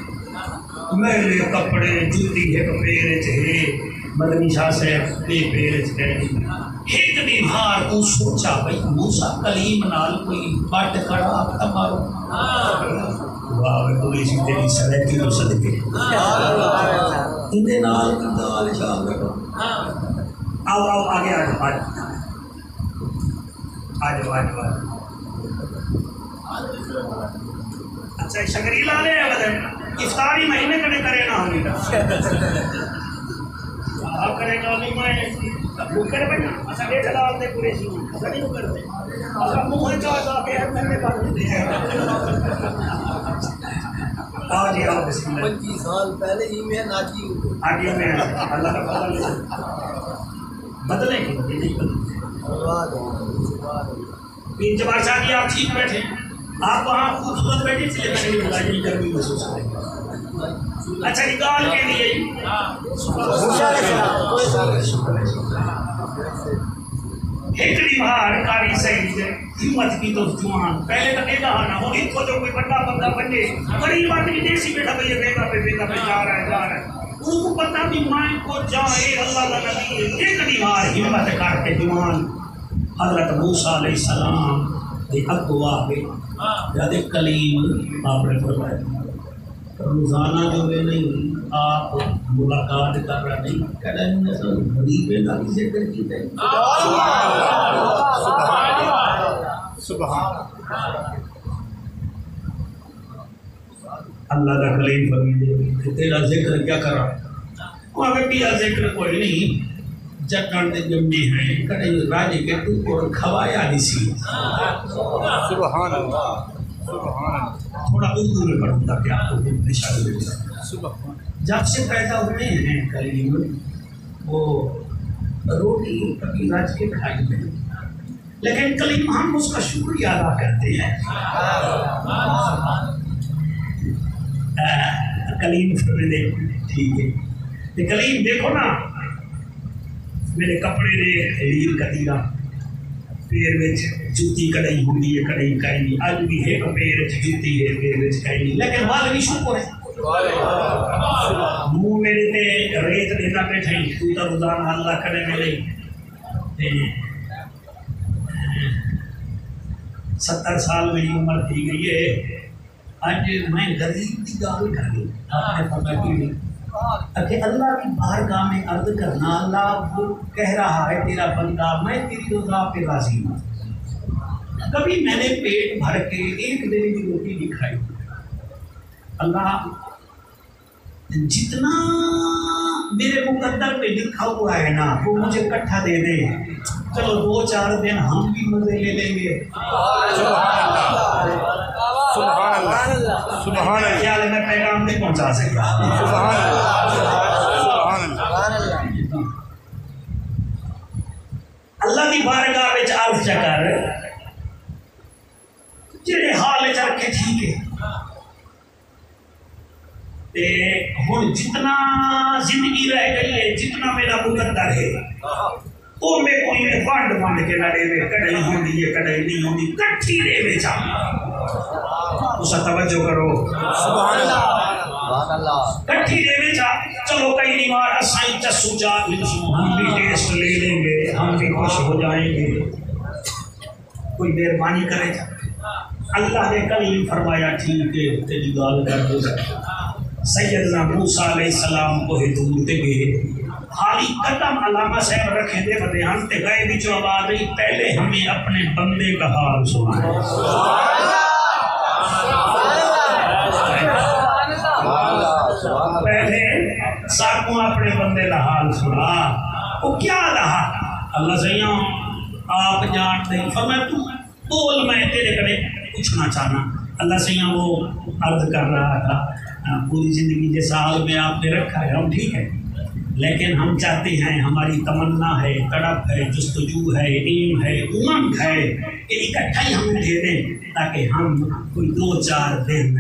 میرے کپڑے جوتی ایک پیر ہے مدنی شاہ سے بے پیر ایک بیمار کو سوچا بھائی موسیٰ کلیم نال کوئی بٹ کڑا تمارو واہ کوئی سی تیری سلیتی تو صدقے اندے نال دال شاہ بیٹھو آؤ آگے آجو اچھا شکری لا لے بدن افطاری مہینے کنے کرے نہ ہوگی آپ کرے گا نہیں میں کرے بھائی اچھا یہ چلا آپ نے پورے سی اچھا نہیں کرتے اچھا مجھے چاہتا کہ ہم کرنے کا آج ہی آؤ بسم اللہ 25 سال پہلے ہی میں ناچی ہوں آگے میں اللہ کا فضل بدلیں گے نہیں بدلیں پیر جبار شاہ جی آپ ٹھیک بیٹھے آپ وہاں خوبصورت بیٹھے اس لیے میں نے بتایا گرمی محسوس کریں اچھا نکال کے لیے ہیکڑی بہار کاری صحیح ہے ہمت کی تو جوان پہلے تو دیکھا نہ ہو ان کو جو کوئی بڑا بندہ بنے غریب آدمی دیسی بیٹھا بھئی بیگا پہ جا رہا ہے ان کو پتہ بھی مائیں کو جائے اللہ نبی ہیکڑی بہار ہمت کر کے جوان حضرت موسیٰ علیہ السلام دی اقوا پہ جب کلیم آپ نے فرمایا روزانہ جو میں نہیں آپ ملاقات کر رہا نہیں کہنا غریب ہے نہ کسی کر کی ہے سبحان اللہ کا کلیم فرمائے تیرا ذکر کیا کر رہا وہاں پہ بھی ذکر کوئی نہیں جٹان دے جمنے ہیں کہیں راجے کے تو کو کھوایا نہیں سی سبحان اللہ سبحان اللہ تھوڑا اردو میں پڑھوں گا کہ آپ کو نشان مل جائے سبحان جب سے پیدا ہوئے ہیں کریم وہ روٹی کبھی راج کے کھائی میں لیکن کلیم ہم اس کا شکریہ ادا کرتے ہیں کلیم فرمائے ٹھیک ہے کلیم دیکھو نا میرے کپڑے نے لیر کتیرا پیر وچ جوتی کڑائی ہوندی ہے کڑائی کائی نہیں اج بھی ایک پیر وچ جوتی ہے پیر وچ کائی نہیں لیکن مال بھی شکر ہے منہ میرے تے ریت دیتا بیٹھا ہی تو تا روزانہ اللہ کرے میرے 70 سال میری عمر تھی گئی ہے اج میں غریب کی گال کر گئی آپ نے فرمایا کہ کہ اللہ کی بارگاہ میں عرض کرنا اللہ وہ کہہ رہا ہے تیرا بندہ میں تیری رضا پہ راضی ہوں کبھی میں نے پیٹ بھر کے ایک دن کی روٹی نہیں کھائی اللہ جتنا میرے مقدر پہ لکھا ہوا ہے نا وہ مجھے کٹھا دے دے چلو 2-4 دن ہم بھی مزے لے لیں گے سبحان اللہ سبحان اللہ خیال ہے میں پیغام نہیں پہنچا سکتا سبحان اللہ سبحان اللہ اللہ کی بارگاہ وچ عرض چکر جڑے حال وچ رکھے ٹھیک ہے تے ہن جتنا زندگی رہ گئی ہے جتنا میرا مقدر ہے وہ میں کوئی میں فنڈ کے نہ دے کڑائی ہوندی ہے کڑائی نہیں ہوندی کٹھی دے وچ اس توجہ کرو سبحان اللہ کٹھی دے وچ چلو کئی نہیں مار اسائی چسو جا ہم بھی ٹیسٹ لے لیں گے ہم بھی خوش ہو جائیں گے کوئی مہربانی کرے گا اللہ نے کلیم فرمایا ٹھیک ہے تیری گال کر دو سیدنا موسیٰ علیہ السلام کو دور تے گئے حالی قدم علامہ صاحب رکھے دے بدیان تے گئے بھی جو آواز رہی پہلے ہمیں اپنے بندے کا حال سنائے پہلے ساکوں اپنے بندے کا حال سنا وہ کیا رہا اللہ سیاں آپ جانتے ہیں فرمایا تو بول میں تیرے کڑے پوچھنا چاہنا اللہ سیاں وہ عرض کر رہا تھا پوری زندگی جیسا حال میں آپ نے رکھا ہے ہم ٹھیک ہے لیکن ہم چاہتے ہیں ہماری تمنا ہے تڑپ ہے جستجو ہے ایم ہے امنگ ہے کہ اکٹھا ہی ہم دے دیں تاکہ ہم کوئی 2-4 دن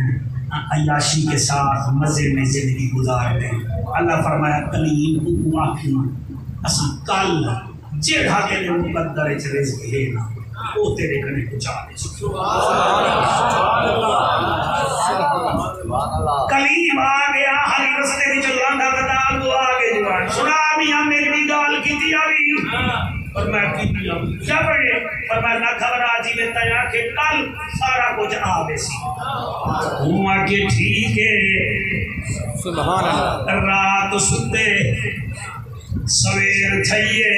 عیاشی کے ساتھ مزے میں زندگی گزار دیں اللہ فرمایا کلیم کو آخری اساں کل جیڑھا کے لئے مقدر رزق ہے نا وہ تیرے کنے پہنچا دے کلیم آ گیا ہری رستے بھی چلان دا کتاب تو آگے جوان سنا میاں میری بھی گال کی تھی آگئی اور میں کی تھی آگئی کیا پڑھے اور میں نہ خبر آجی میں تیاں کہ کل سارا کچھ آگے سی ہوں آگے ٹھیک ہے سبحان اللہ رات ستے سویر تھئیے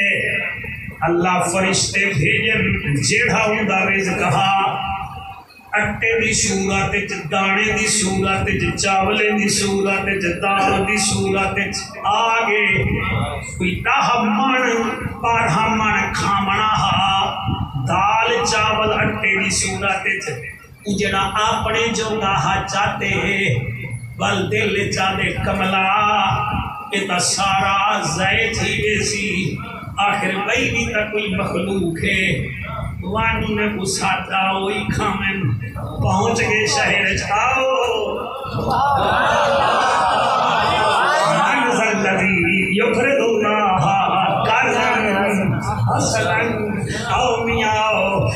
اللہ فرشتے بھیجن جیڑا ہوں دا رزقہا اٹے دی صورت دانے دی صورت چاولے دی صورت دال دی صورت آگے کوئی 10 من 12 من کھامنا ہا دال چاول اٹے دی صورت جڑا اپنے جوگا چاہتے بل دل چاہتے کملا یہ سارا زیت ہی ایسی آخر بھائی بھی تا کوئی مخلوق ہے وانو نے گساتا ہوئی کھامن پہنچ گئے شہر جاؤ منظر الذی یفرد اللہ قرن حسنا آؤ میاؤ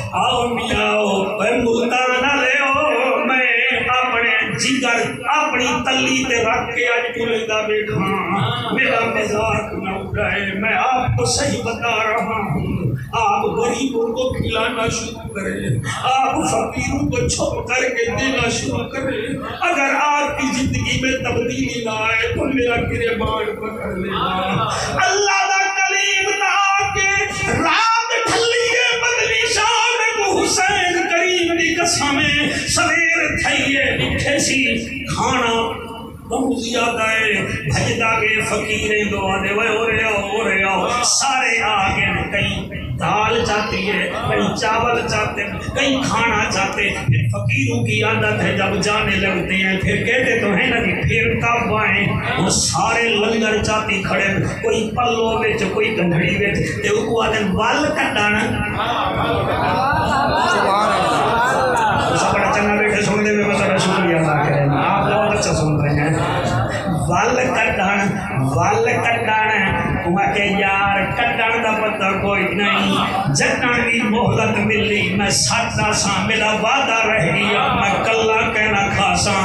اے ملتانہ لے میں اپنے جگر اپنی تلی تے رکھ کے آج پولیدہ بیٹھا میرا مزاق نہ اٹھائے میں آپ کو صحیح بتا رہا ہوں آپ غریبوں کو کھلانا شروع کریں آپ فقیروں کو چھپ کر کے دینا شروع کریں اگر آپ کی زندگی میں تبدیلی نہ آئے تو میرا گریبان پکڑ لینا اللہ دا کلیم دا کے رات ڈھلی ہے بدلی شام حسین کریم دی قسمیں سویر تھئیے لکھے سی کھانا بہت زیادہ ہے بھجدا گے فقیریں دو آدھے وہ ہو رہے ہو سارے آگے کہیں دال چاہتی ہے کہیں چاول چاہتے ہیں کہیں کھانا چاہتے ہیں پھر فقیروں کی عادت ہے جب جانے لگتے ہیں پھر کہتے تو ہیں نا کہ پھر کب آئیں وہ سارے لنگر چاہتی کھڑے کوئی پلو بیچ کوئی گنڈھڑی بیچ تے وہ کو آدھے وال کٹانا بڑا چنگا بیٹھے سن دے میں بڑا شکریہ ادا کریں آپ بہت اچھا سن رہے ہیں وال کٹانا وہاں کہ یار کٹان دا پتہ کوئی نہیں جتن کی مہلت ملی میں ساتا سا میرا وعدہ رہ گیا میں کلا کہنا کھاسا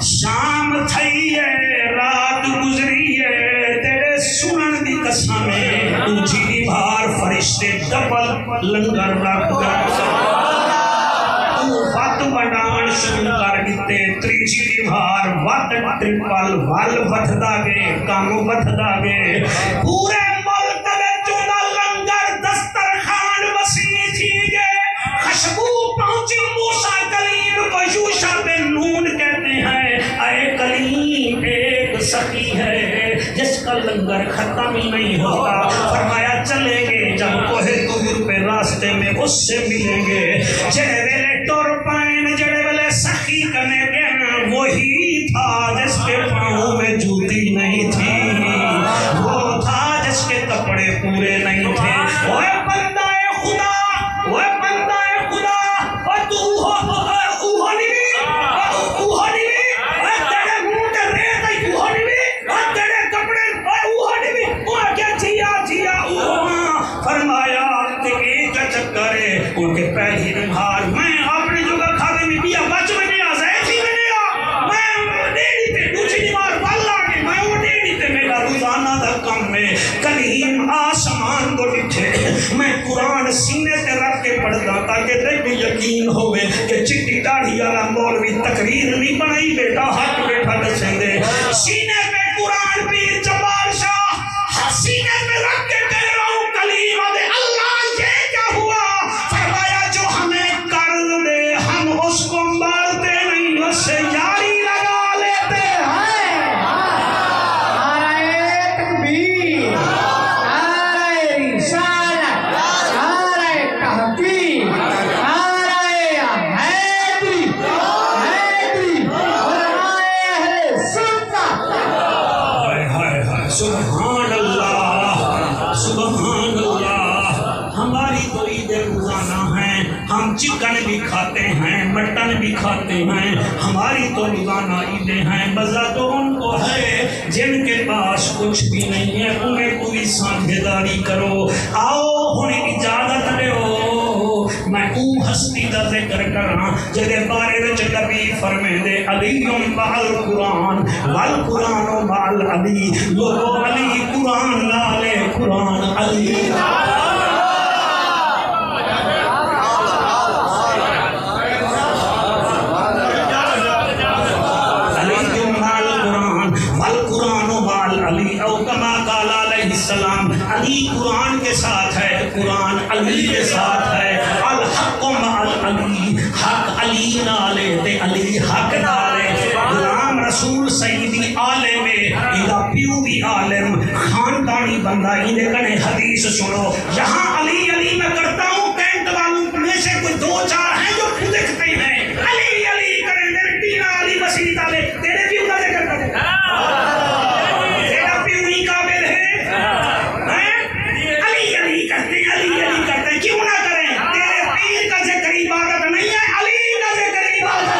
شام تھئی ہے رات گزری ہے تیرے سنن دی قسمیں اونچی بھار فرشتے ڈبل لنگر رکھ کر وقت بنان شروع کر دیتے تریچی بھار وقت ٹرپل وال بتھدا گے کام بتھدا گے پورے ملک میں چونا لنگر دسترخوان وسیع تھی گے خوشبو پہنچی موسیٰ کلیم کو یوشع بن نون کہتے ہیں اے کلیم ایک سخی ہے جس کا لنگر ختم ہی نہیں ہوتا فرمایا چلیں گے جب کوہ طور پہ راستے میں اس سے ملیں گے جڑے ویلے ٹور پائن جڑے ویلے سخی کرنے گے وہی تھا جس کے پاؤں میں جوتی نہیں تھی وہ تھا جس کے کپڑے پورے نہیں تھے وہ بندہ خدا وہ بندہ خدا اور تو اوہانی بھی تیرے منہ کے ریت ہے اوہانی بھی اور تیرے کپڑے اوہانی بھی وہ کیا جیا فرمایا کہ ایک چکر ہے ان کے پہلی نمہار میں اپنی جگہ کھانے میں بیا بچ میں نہیں آزائے تھی میں نہیں میں ڈیڑی تے دوچی نمار والا گے میں وہ ڈیڑی تے میرا روزانہ دا کم میں کلیم آسمان کو لکھے میں قرآن سینے تے رکھ کے پڑھتا تاکہ تے بھی یقین ہوئے کہ چٹی داڑھی والا مولوی تقریر نہیں بنائی بیٹا ہاتھ بیٹھا دسیں دے سینے پہ قرآن پیر جبار شاہ سینے پہ رکھ کے کہہ رہا ہوں کلیم دے اللہ یہ کیا ہوا فرمایا جو ہمیں قرض دے ہم اس کو مارتے نہیں اس سے یاری لگا لیتے ہیں نعرہ تکبیر نعرہ رسالت نعرہ تحقیق نعرہ حیدری علماء اہل سنت سبحان اللہ سبحان اللہ ہماری تو عید روزانہ ہیں ہم چکن بھی کھاتے ہیں مٹن بھی کھاتے ہیں ہماری تو روزانہ عیدیں ہیں مزہ تو ان کو ہے جن کے پاس کچھ بھی نہیں ہے انہیں پوری ساجھیداری کرو آؤ انہیں اجازت دے میں جدے بارے وچ نبی فرمیندے علی مع القرآن والقرآن مع العلی لوگو علی قرآن نالے قرآن علی علی قرآن کے ساتھ ہے قرآن علی کے ساتھ ہے الحق مع العلی حق علی نالے تے علی حق نالے غلام رسول سیدی عالم ایدہ پیو بھی عالم خاندانی بندہ ایدے کنے حدیث سنو یہاں علی علی میں کرتا ہوں کینٹ والوں میں سے کوئی دو چار ہیں جو دکھتے ہیں علی علی کریں میرے تین علی مسیح تالے تیرے بھی انہوں نے کرتا ہوں کیوں نہ کریں تیرے پیر کا ذکر عبادت نہیں ہے علی کا ذکر عبادت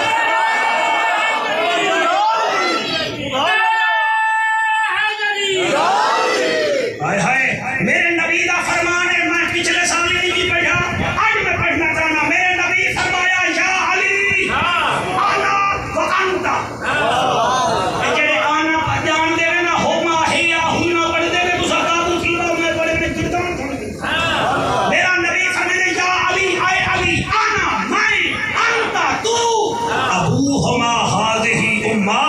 ہائے ہائے میرے نبی کا فرمان ہے میں پچھلے سال نہیں پڑھا آج میں پڑھنا چاہنا میرے نبی فرمایا یا علی آنا و انتا جڑے آنا جان دے نا ہوما ہے یا ہونا پڑھ دے تو سکابو کی میں پڑھ میں کردان تھوڑی میرا نبی فرمایا یا علی اے علی آنا میں انتا تو ابوہما ہاذہی امہ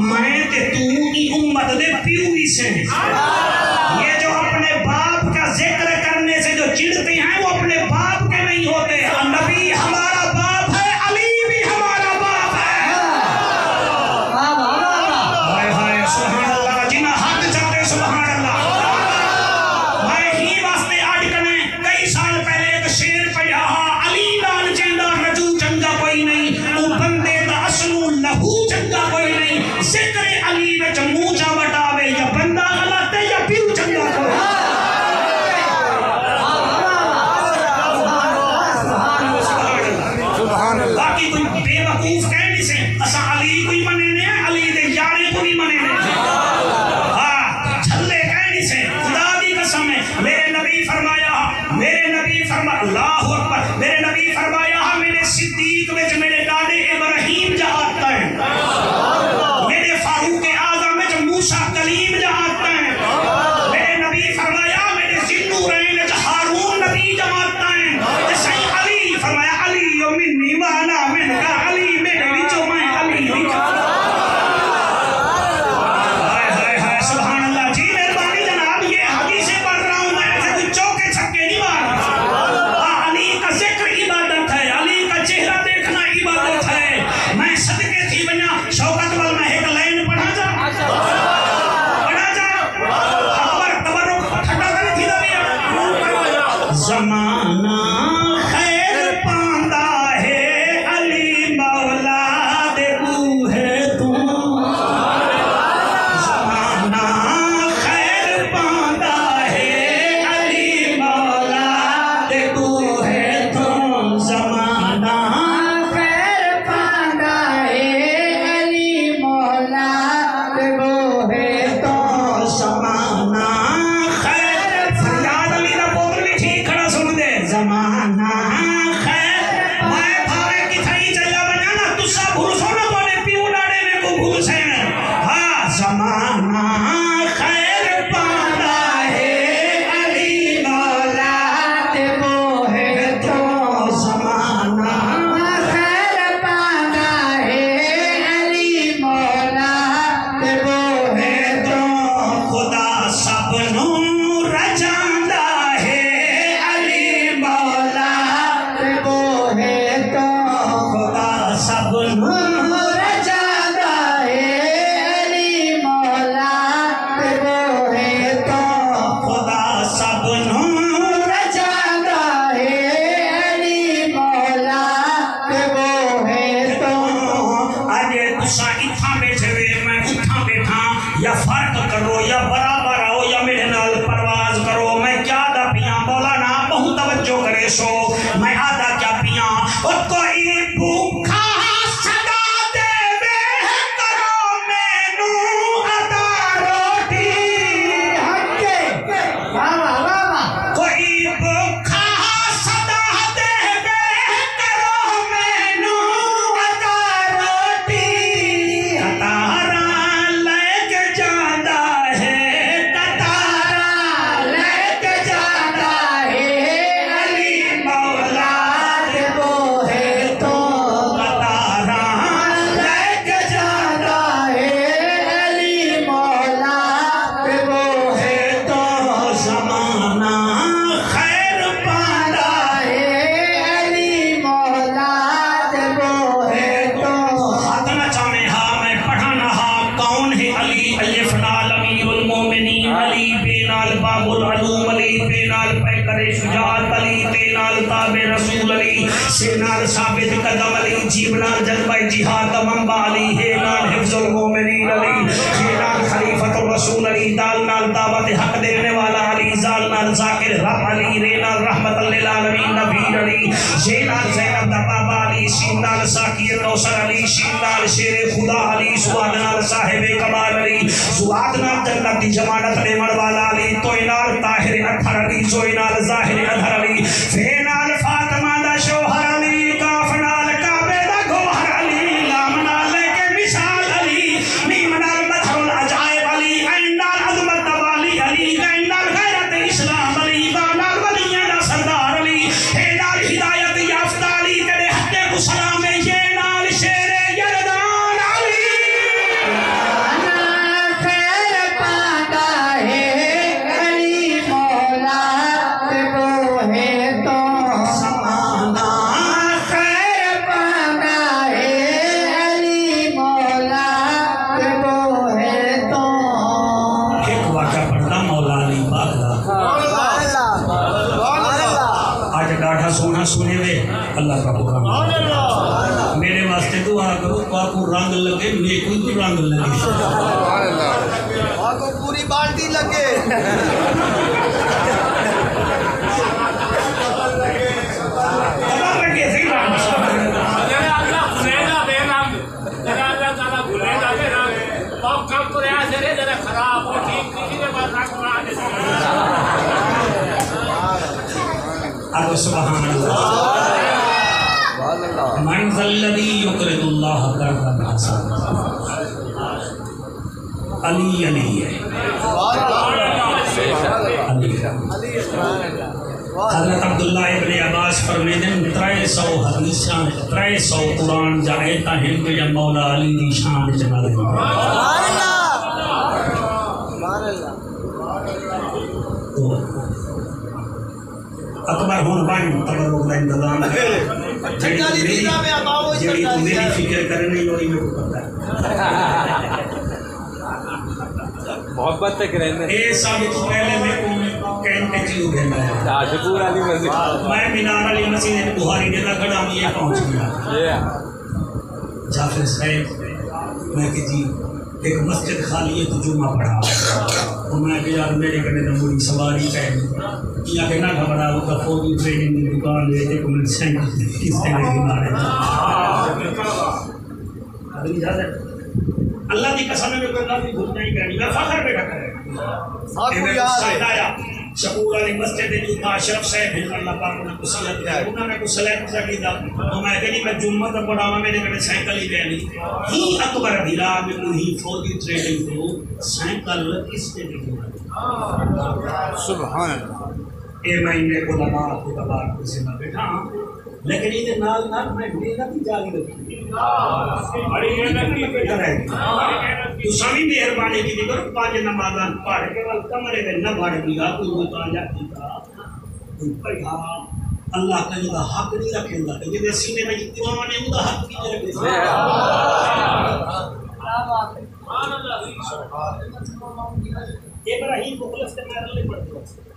میں تے تو ای امت دے پیوی سے یہ جو اپنے باپ کا ذکر کرنے سے جو چڑھتے ہیں وہ اپنے باپ کے نہیں ہوتے نبی ہمارا باپ ہے علی بھی ہمارا باپ ہے ہائے ہائے سبحان اللہ جنہ حد چاہتے سبحان اللہ میں ہی واسطے آج کنے کئی سال پہلے ایک شیر پڑھا علی نال چندہ رجو چنگا کوئی نہیں او بندے دا اصلو لہو چنگا کوئی نہیں ذکر علی وچ منہ چا وٹاوے یا بندہ غلط ہے یا پیو چنگا کوئی باقی کوئی بے وقوف کہہ نہیں سے اسا علی کوئی منے نے علی دے یارے کو بھی منے نے ہاں جھلے کہہ نہیں سے خدا دی قسم ہے میرے نبی فرمایا اللہ اکبر میرے نبی فرمایا میرے صدیق وچ میرے ڈاڈے ابراہیم جہاتا ہے میرے فاروق اعظم وچ موسیٰ کلیم جہاتا ہے میرے نبی فرمایا میرے ذنورین وچ ہارون نبی جماتا ہے صحیح علی فرمایا علی منی وانا من کا علی میرے وچوں میں علی ہائے ہائے ہائے سبحان اللہ جی مہربانی جناب یہ حدیثیں پڑھ رہا ہوں میں ایسے کوئی چوکے چھکے نہیں مار علی کا ذکر عبادت ہے علی کا چہرہ دیکھنا عبادت ہے میں صدقے تھی بنا شوکت وال میں ایک لائن پڑھا جا اکبر تبرک ٹھٹا کرے تھی دبیا زمانہ خیر پاندہ ہے علی مولا دے بوہے تو زمانہ خیر پاندہ ہے علی مولا دے بوہے تو زمانہ خیر پاندہ ہے علی مولا دے بوہے تو زمانہ خیر فریاد علی دا بول بھی ٹھیک کھڑا سن دے کرے شجاعت علی تینال تاب رسول علی سینال ثابت قدم علی جیبنال جذبہ جہاد منبع علی ہینال حفظ المومنین علی ہینال خلیفۃ الرسول علی دال نال دعوت حق دینے والا علی زال نال ذاکر رب علی رینال رحمت للعالمین نبی علی زینال زینب دا بابا علی سینال ساکی روشن علی شینال شیر خدا علی سوادنال صاحب کمال علی سوادنال جنت دی جماعت دیمڑ والا علی توینال طاہر اطہر علی زوینال ظاہر اظہر علی فینال فاطمہ دا شوہر علی کافنال کعبے دا گوہر علی لامنال لے کے مثال علی نیمنال مدھر العجائب علی اینال عظمت والی علی اینال غیرت اسلام علی بانال ولیہ دا سردار علی اینال ہدایت یافتہ علی تیرے حق کو سلام یہ نال شیر یردان علی خیر پاتا ہے علی مولا وہ ہے تو سمانا خیر پاتا ہے علی مولا وہ ہے تو ایک واقعہ پڑھتا مولا علی پاک آج ڈاٹا سونا سنے ہوئے اللہ کا حکم میرے واسطے دعا کرو تو آپ کو رنگ لگے میں کوئی تو رنگ لگے سبحان اللہ آپ کو پوری بالٹی لگے پتہ لگے صحیح اب سبحان اللہ من ذا الذی یقرض اللہ قرضا حسنا علی علی ہے علی حضرت عبداللہ ابن عباس فرمیدن 300 حدیثاں 300 قرآن جائتا ہیں کہ جب مولا علی دی شان چلا دیں اکبر ہون بان تبرک دا انتظام جیڑی تو میری فکر کرنے ہوئی میں کو پتہ ہے محبت تک رہنے اے ثابت پہلے میں کو کہنے چیو گھنڈا ہے عاشقور علی مسجد میں مینار علی مسجد بخاری نے لگڑا ہوں یہ پہنچ گیا جعفر صاحب میں کہ جی ایک مسجد خالی ہے تو جمعہ پڑھا اور میں کہ یار میرے کنے تو بڑی سواری پہنی یا کہ نہ گھبرا وہ کا فوجی ٹریننگ کی دکان لے کے میں سینک کس طرح کی مارے آدمی اجازت اللہ کی قسم میں کوئی اللہ کی بھول نہیں کرنی میں فخر بیٹھا کرے شکور علی مسجد جو اشرف صاحب ہیں اللہ پاک نے وصیت کی انہوں نے کو سلیکٹ کر دیا تو میں کہنی میں جمعہ تک پڑھاوا میرے کنے سائیکل ہی پہنی ہی اکبر بھیرا میں کوئی فوجی ٹریننگ کو سائیکل کس نے دی سبحان اللہ اے مہینے کو لگا کو تبار کو سے میں بیٹھا لیکن یہ نال نال میں محنت ہی جاری رکھی بڑی محنت کی بیٹھا رہے تو سمی مہربانی کی کرو 5 نمازاں پڑھ کے ول کمرے میں نہ پڑھ دیا کوئی مطالعہ کیتا کوئی پڑھا اللہ کا جو حق نہیں رکھے گا کہ یہ سینے میں جتنا نے وہ حق کی رکھے ابراہیم مخلص کے میرے لیے پڑھتے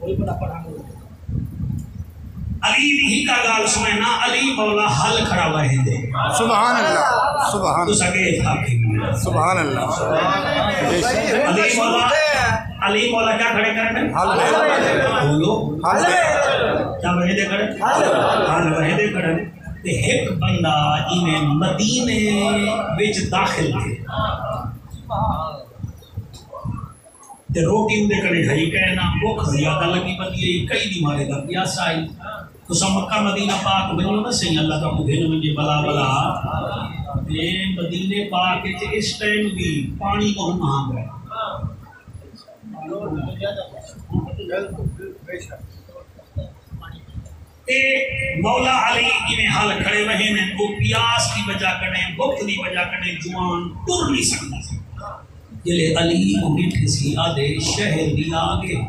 کوئی بڑا پڑھا نہیں علی بھی کا گال سنے نا علی مولا حل کھڑا ہوا ہے دے سبحان اللہ سبحان تو سگے تھا سبحان اللہ علی مولا کیا کھڑے کرنے بولو کیا وحدے کھڑے حال وحدے کھڑے تے ایک بندہ انہیں مدینے وچ داخل تھے تے روٹی اندے کڑے ہری کہنا بھوک زیادہ لگی بندی کئی دی مارے دا پیاسا آئی تو سب مکہ مدینہ پاک بنیو نا صحیح اللہ کا مدھے مجھے بلا بلا تے مدینے پاک اس ٹائم بھی پانی کو ہم ہاں گئے تے مولا علی انہیں حال کھڑے وہے میں وہ پیاس کی وجہ کرنے بھوک دی وجہ کرنے جوان ٹر نہیں سکتا جلے علی کو بیٹھے سی آدھے شہر بھی آگے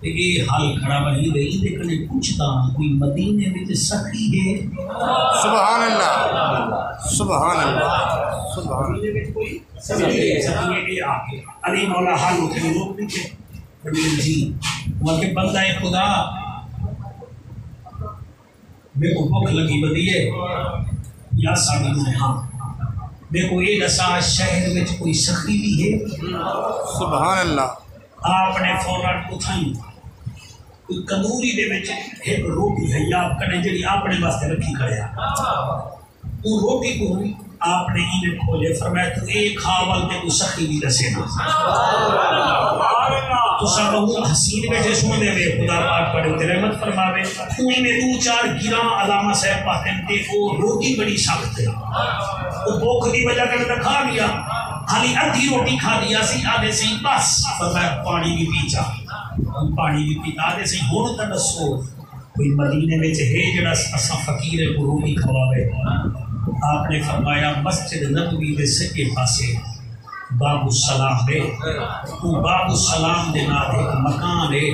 تے یہ حال کھڑا وہی دے دیکھنے پوچھتا کوئی مدینے میں سخی ہے سبحان اللہ سبحان اللہ سبحان مدینے میں کوئی سخی ہے سخی ہے آگے علی مولا حال اٹھے لوگ دیکھے جی وہاں کے بندہ خدا میرے کو بھوک لگی بدی ہے یا ساڑی میں ہاں میرے کو یہ دسا شہر میں کوئی سخی بھی ہے سبحان اللہ آپ نے فوراً اٹھائی کوئی کندوری دے وچ ایک روٹی ہے یا آپ کنے جڑی آپ نے واسطے رکھی کھڑیا وہ روٹی کو آپ نے انہیں کھولے فرمایا تو ایک کھاول تے کوئی سخی بھی دسے نا تو سب بہت حسین بیٹھے سن دے وے خدا پاک پڑھے تے رحمت فرماوے کوئی میں دو چار گراں علامہ صاحب پاکن تے وہ روٹی بڑی سخت ہے وہ بھوک دی وجہ کر تے کھا گیا خالی ادھی روٹی کھا دیا سی آدھے سی بس فرمایا پانی بھی پی جا پانی بھی پیتا آدھے سی ہن تے دسو کوئی مدینے وچ ہے جڑا اساں فقیر کو روٹی کھواوے آپ نے فرمایا مسجد نبوی دے سجے پاسے باب السلام دے وہ باب السلام دے نال ایک مکان ہے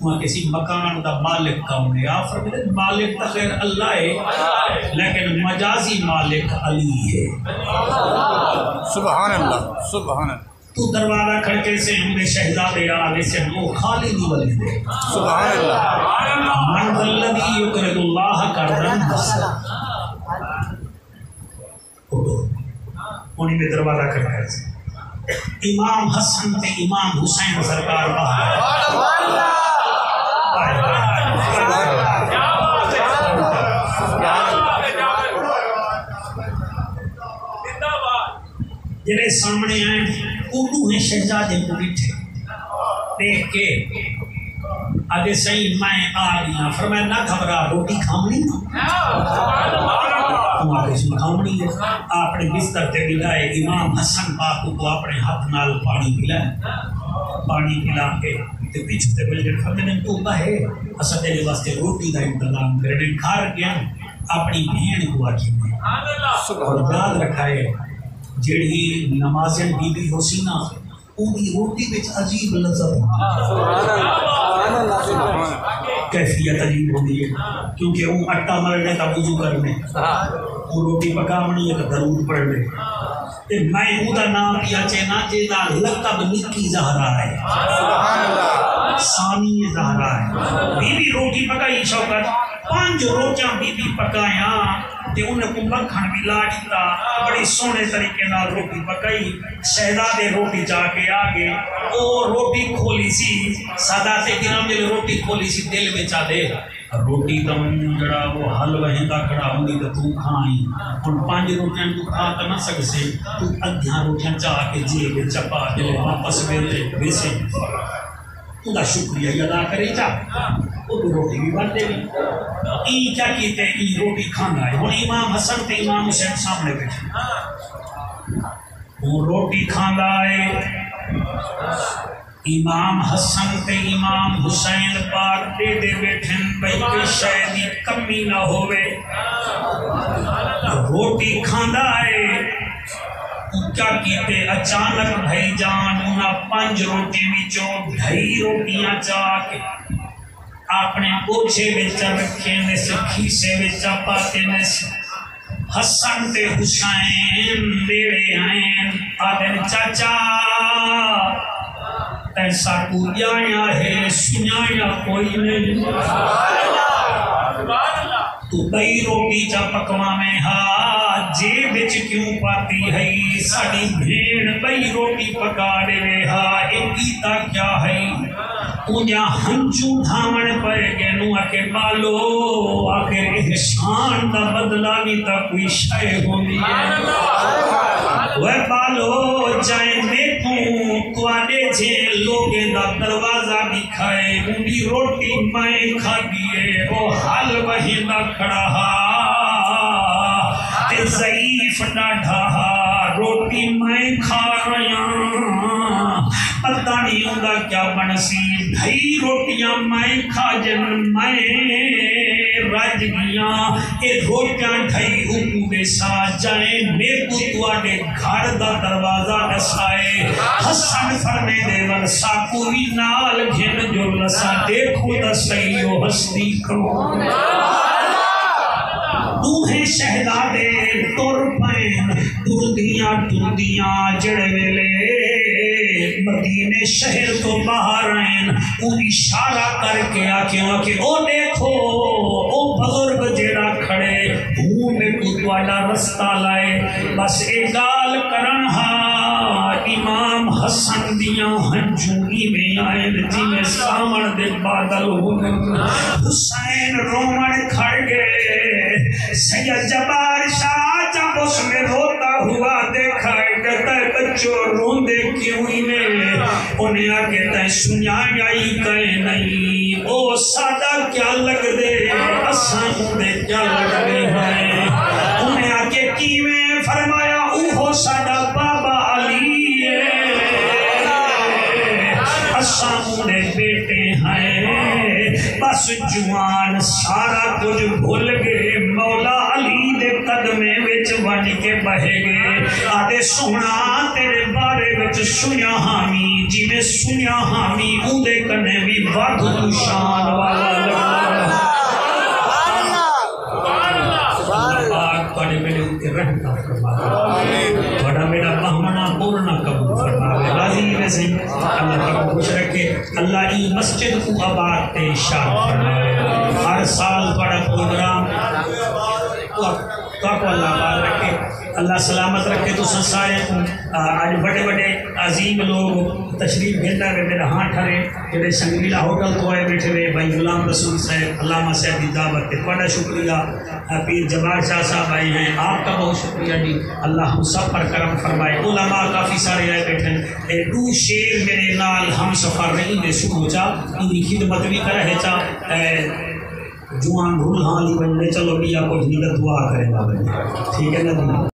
وہاں کسی مکان دا مالک کون ہے آپ فرماتے مالک تو خیر اللہ ہے لیکن مجازی مالک علی ہے سبحان اللہ سبحان اللہ تو دروازہ کھڑکے سے ہمیں شہزادے آگے سے ہم خالی نہیں بلے دے سبحان اللہ من ذا الذی یقرض اللہ قرضا حسنا انہی میں دروازہ کھڑکے سے امام حسن تے امام حسین سرکار باہر جنہیں سامنے آئے اردو ہیں شہزادے کو بیٹھے دیکھ کے آگے صحیح میں آ گیا فرمایا نہ گھبرا روٹی کھامنی تم آگے سے کھامنی ہے آپ نے بستر تے ملائے امام حسن پاک کو اپنے ہاتھ نال پانی پلا کے تے پیچھے تے بل کے فرمایا تو ہے اسا تیرے واسطے روٹی دا انتظام کرنے کھار گیا اپنی بہن کو آکھی اور یاد رکھائے جڑی نمازن بی بی حسینہ اونی روٹی بچ عجیب لذت کیفیت عجیب ہوتی ہے کیونکہ وہ اٹا مرنے کا وضو کرنے وہ روٹی پکاونی ہے تو درود پڑھنے تے میں اودا نام لیا چینا جیدا لقب نکی زہرا ہے ثانی زہرا ہے بی بی روٹی پکائی شوکت 5 روٹیاں بی بی پکایا تے انہیں کو مکھن بھی لا دیتا بڑی سونے طریقے نال روٹی پکائی شہزادے روٹی جا کے آگے وہ روٹی کھولی سی ساداتے گرام جلے روٹی کھولی سی دل میں چاہ دے روٹی تم جڑا وہ حل وہندہ کھڑا ہوندی تو تو کھائیں ان 5 روٹیاں تو کھا تو نہ سکسے تو ادھیاں روٹیاں چاہ کے جیب چپا جلے واپس ویسے خدا شکریہ ادا کرے جا وہ تو روٹی بھی بن دے گی ای کیا کیتے ای روٹی کھانا ہے وہ امام حسن تے امام حسین سامنے بیٹھے وہ روٹی کھانا ہے امام حسن تے امام حسین پاک دے دے بیٹھن بھئی کوئی شاید کمی نہ ہوئے روٹی کھانا ہے کیا کیتے اچانک بھائی جان انہا 5 روٹی وچوں 2.5 روٹیاں چاہ کے اپنے پوچھے وچا رکھے نے سے کھیسے وچا پاتے نے سے حسن تے حسین دیوے آئیں آدھن چاچا ایسا کو جایا ہے سنایا کوئی نہیں تو بئی روٹی چا پکوا میں جے بچ کیوں پاتی ہے ساڑی بھیڑ بئی روٹی پکا دے ہا ایک کیتا کیا ہے انجا ہنچو دھامن پر گینو آکے بالو آخر احسان دا بدلا نہیں تا کوئی شے ہوندی ہے وہ بالو جائیں دیکھوں تو آنے جے لوگے دا دروازہ بھی کھائے انہی روٹی میں کھا دیئے وہ حال وہی نہ کھڑا تے ضعیف ڈاڑھا روٹی میں کھا رہا پتہ نہیں ہوگا کیا بنسی 2.5 روٹیاں میں کھا جن میں رج گیا اے روٹیاں 2.5 حکومے ساتھ جائیں میرے کو توڑے گھر دا دروازہ نسائے حسن فرمے دے ورسا کوئی نال گھن جو لسا دیکھو دا سیو ہستی کرو دوہیں شہدادے تر پین دردیاں جڑے ویلے مدینے شہر تو باہر آئیں ان اشارہ کر کے آکھیں کہ او دیکھو او بزرگ جیڑا کھڑے ہوں میں کتوالا رستہ لائے بس ایک گال کرن امام حسن دیاں ہنجوئی میں آئیں جی میں سامن دے بادل ہوں حسین رومن کھڑ گئے سید جبار شاہ جب اس میں روتا ہوا دیکھا کہتا ہے بچوں روندے کیوں ہی میں انہیں آگے تے سنیا گئی کہے نہیں او سادہ کیا لگ دے اساں دے کیا لگ دے ہیں انہیں آگے کی میں فرمایا اوہو سادہ بابا علی اساں دے بیٹے ہیں بس جوان سارا کچھ بھول گئے مولا علی دے قدمے وچ ون کے بہے گئے آدھے سونا تیرے بارے وچ سنیا حامی جی میں سنیا حامی اندے کنے بھی وقت تو شان والا لگا بڑے میرے ان کے رحمتہ فرما بڑا میرا بہمنا پورنا قبول فرما راضی ویسے اللہ کا خوش رکھے اللہ ای مسجد کو آباد تے شان فرما ہر سال بڑا پروگرام تو اللہ آباد رکھے اللہ سلامت رکھے تو سارے آج بڑے بڑے عظیم لوگ تشریف بھیجتا ہے میرا ہاں ٹھرے جڑے سنگریلا ہوٹل تو آئے بیٹھے ہوئے بھائی غلام رسول صاحب علامہ صاحب کی دعوت ہے بڑا شکریہ پیر جبار شاہ صاحب آئے ہیں آپ کا بہت شکریہ جی اللہ ہم سب پر کرم فرمائے علماء کافی سارے آئے بیٹھے ہیں دو شیر میرے نال ہم سفر نہیں دے شروع چا انہی خدمت بھی کر رہے چا جوان بھول ہاں لی بننے چلو بھی آپ کو دعا کریں گا ٹھیک ہے نا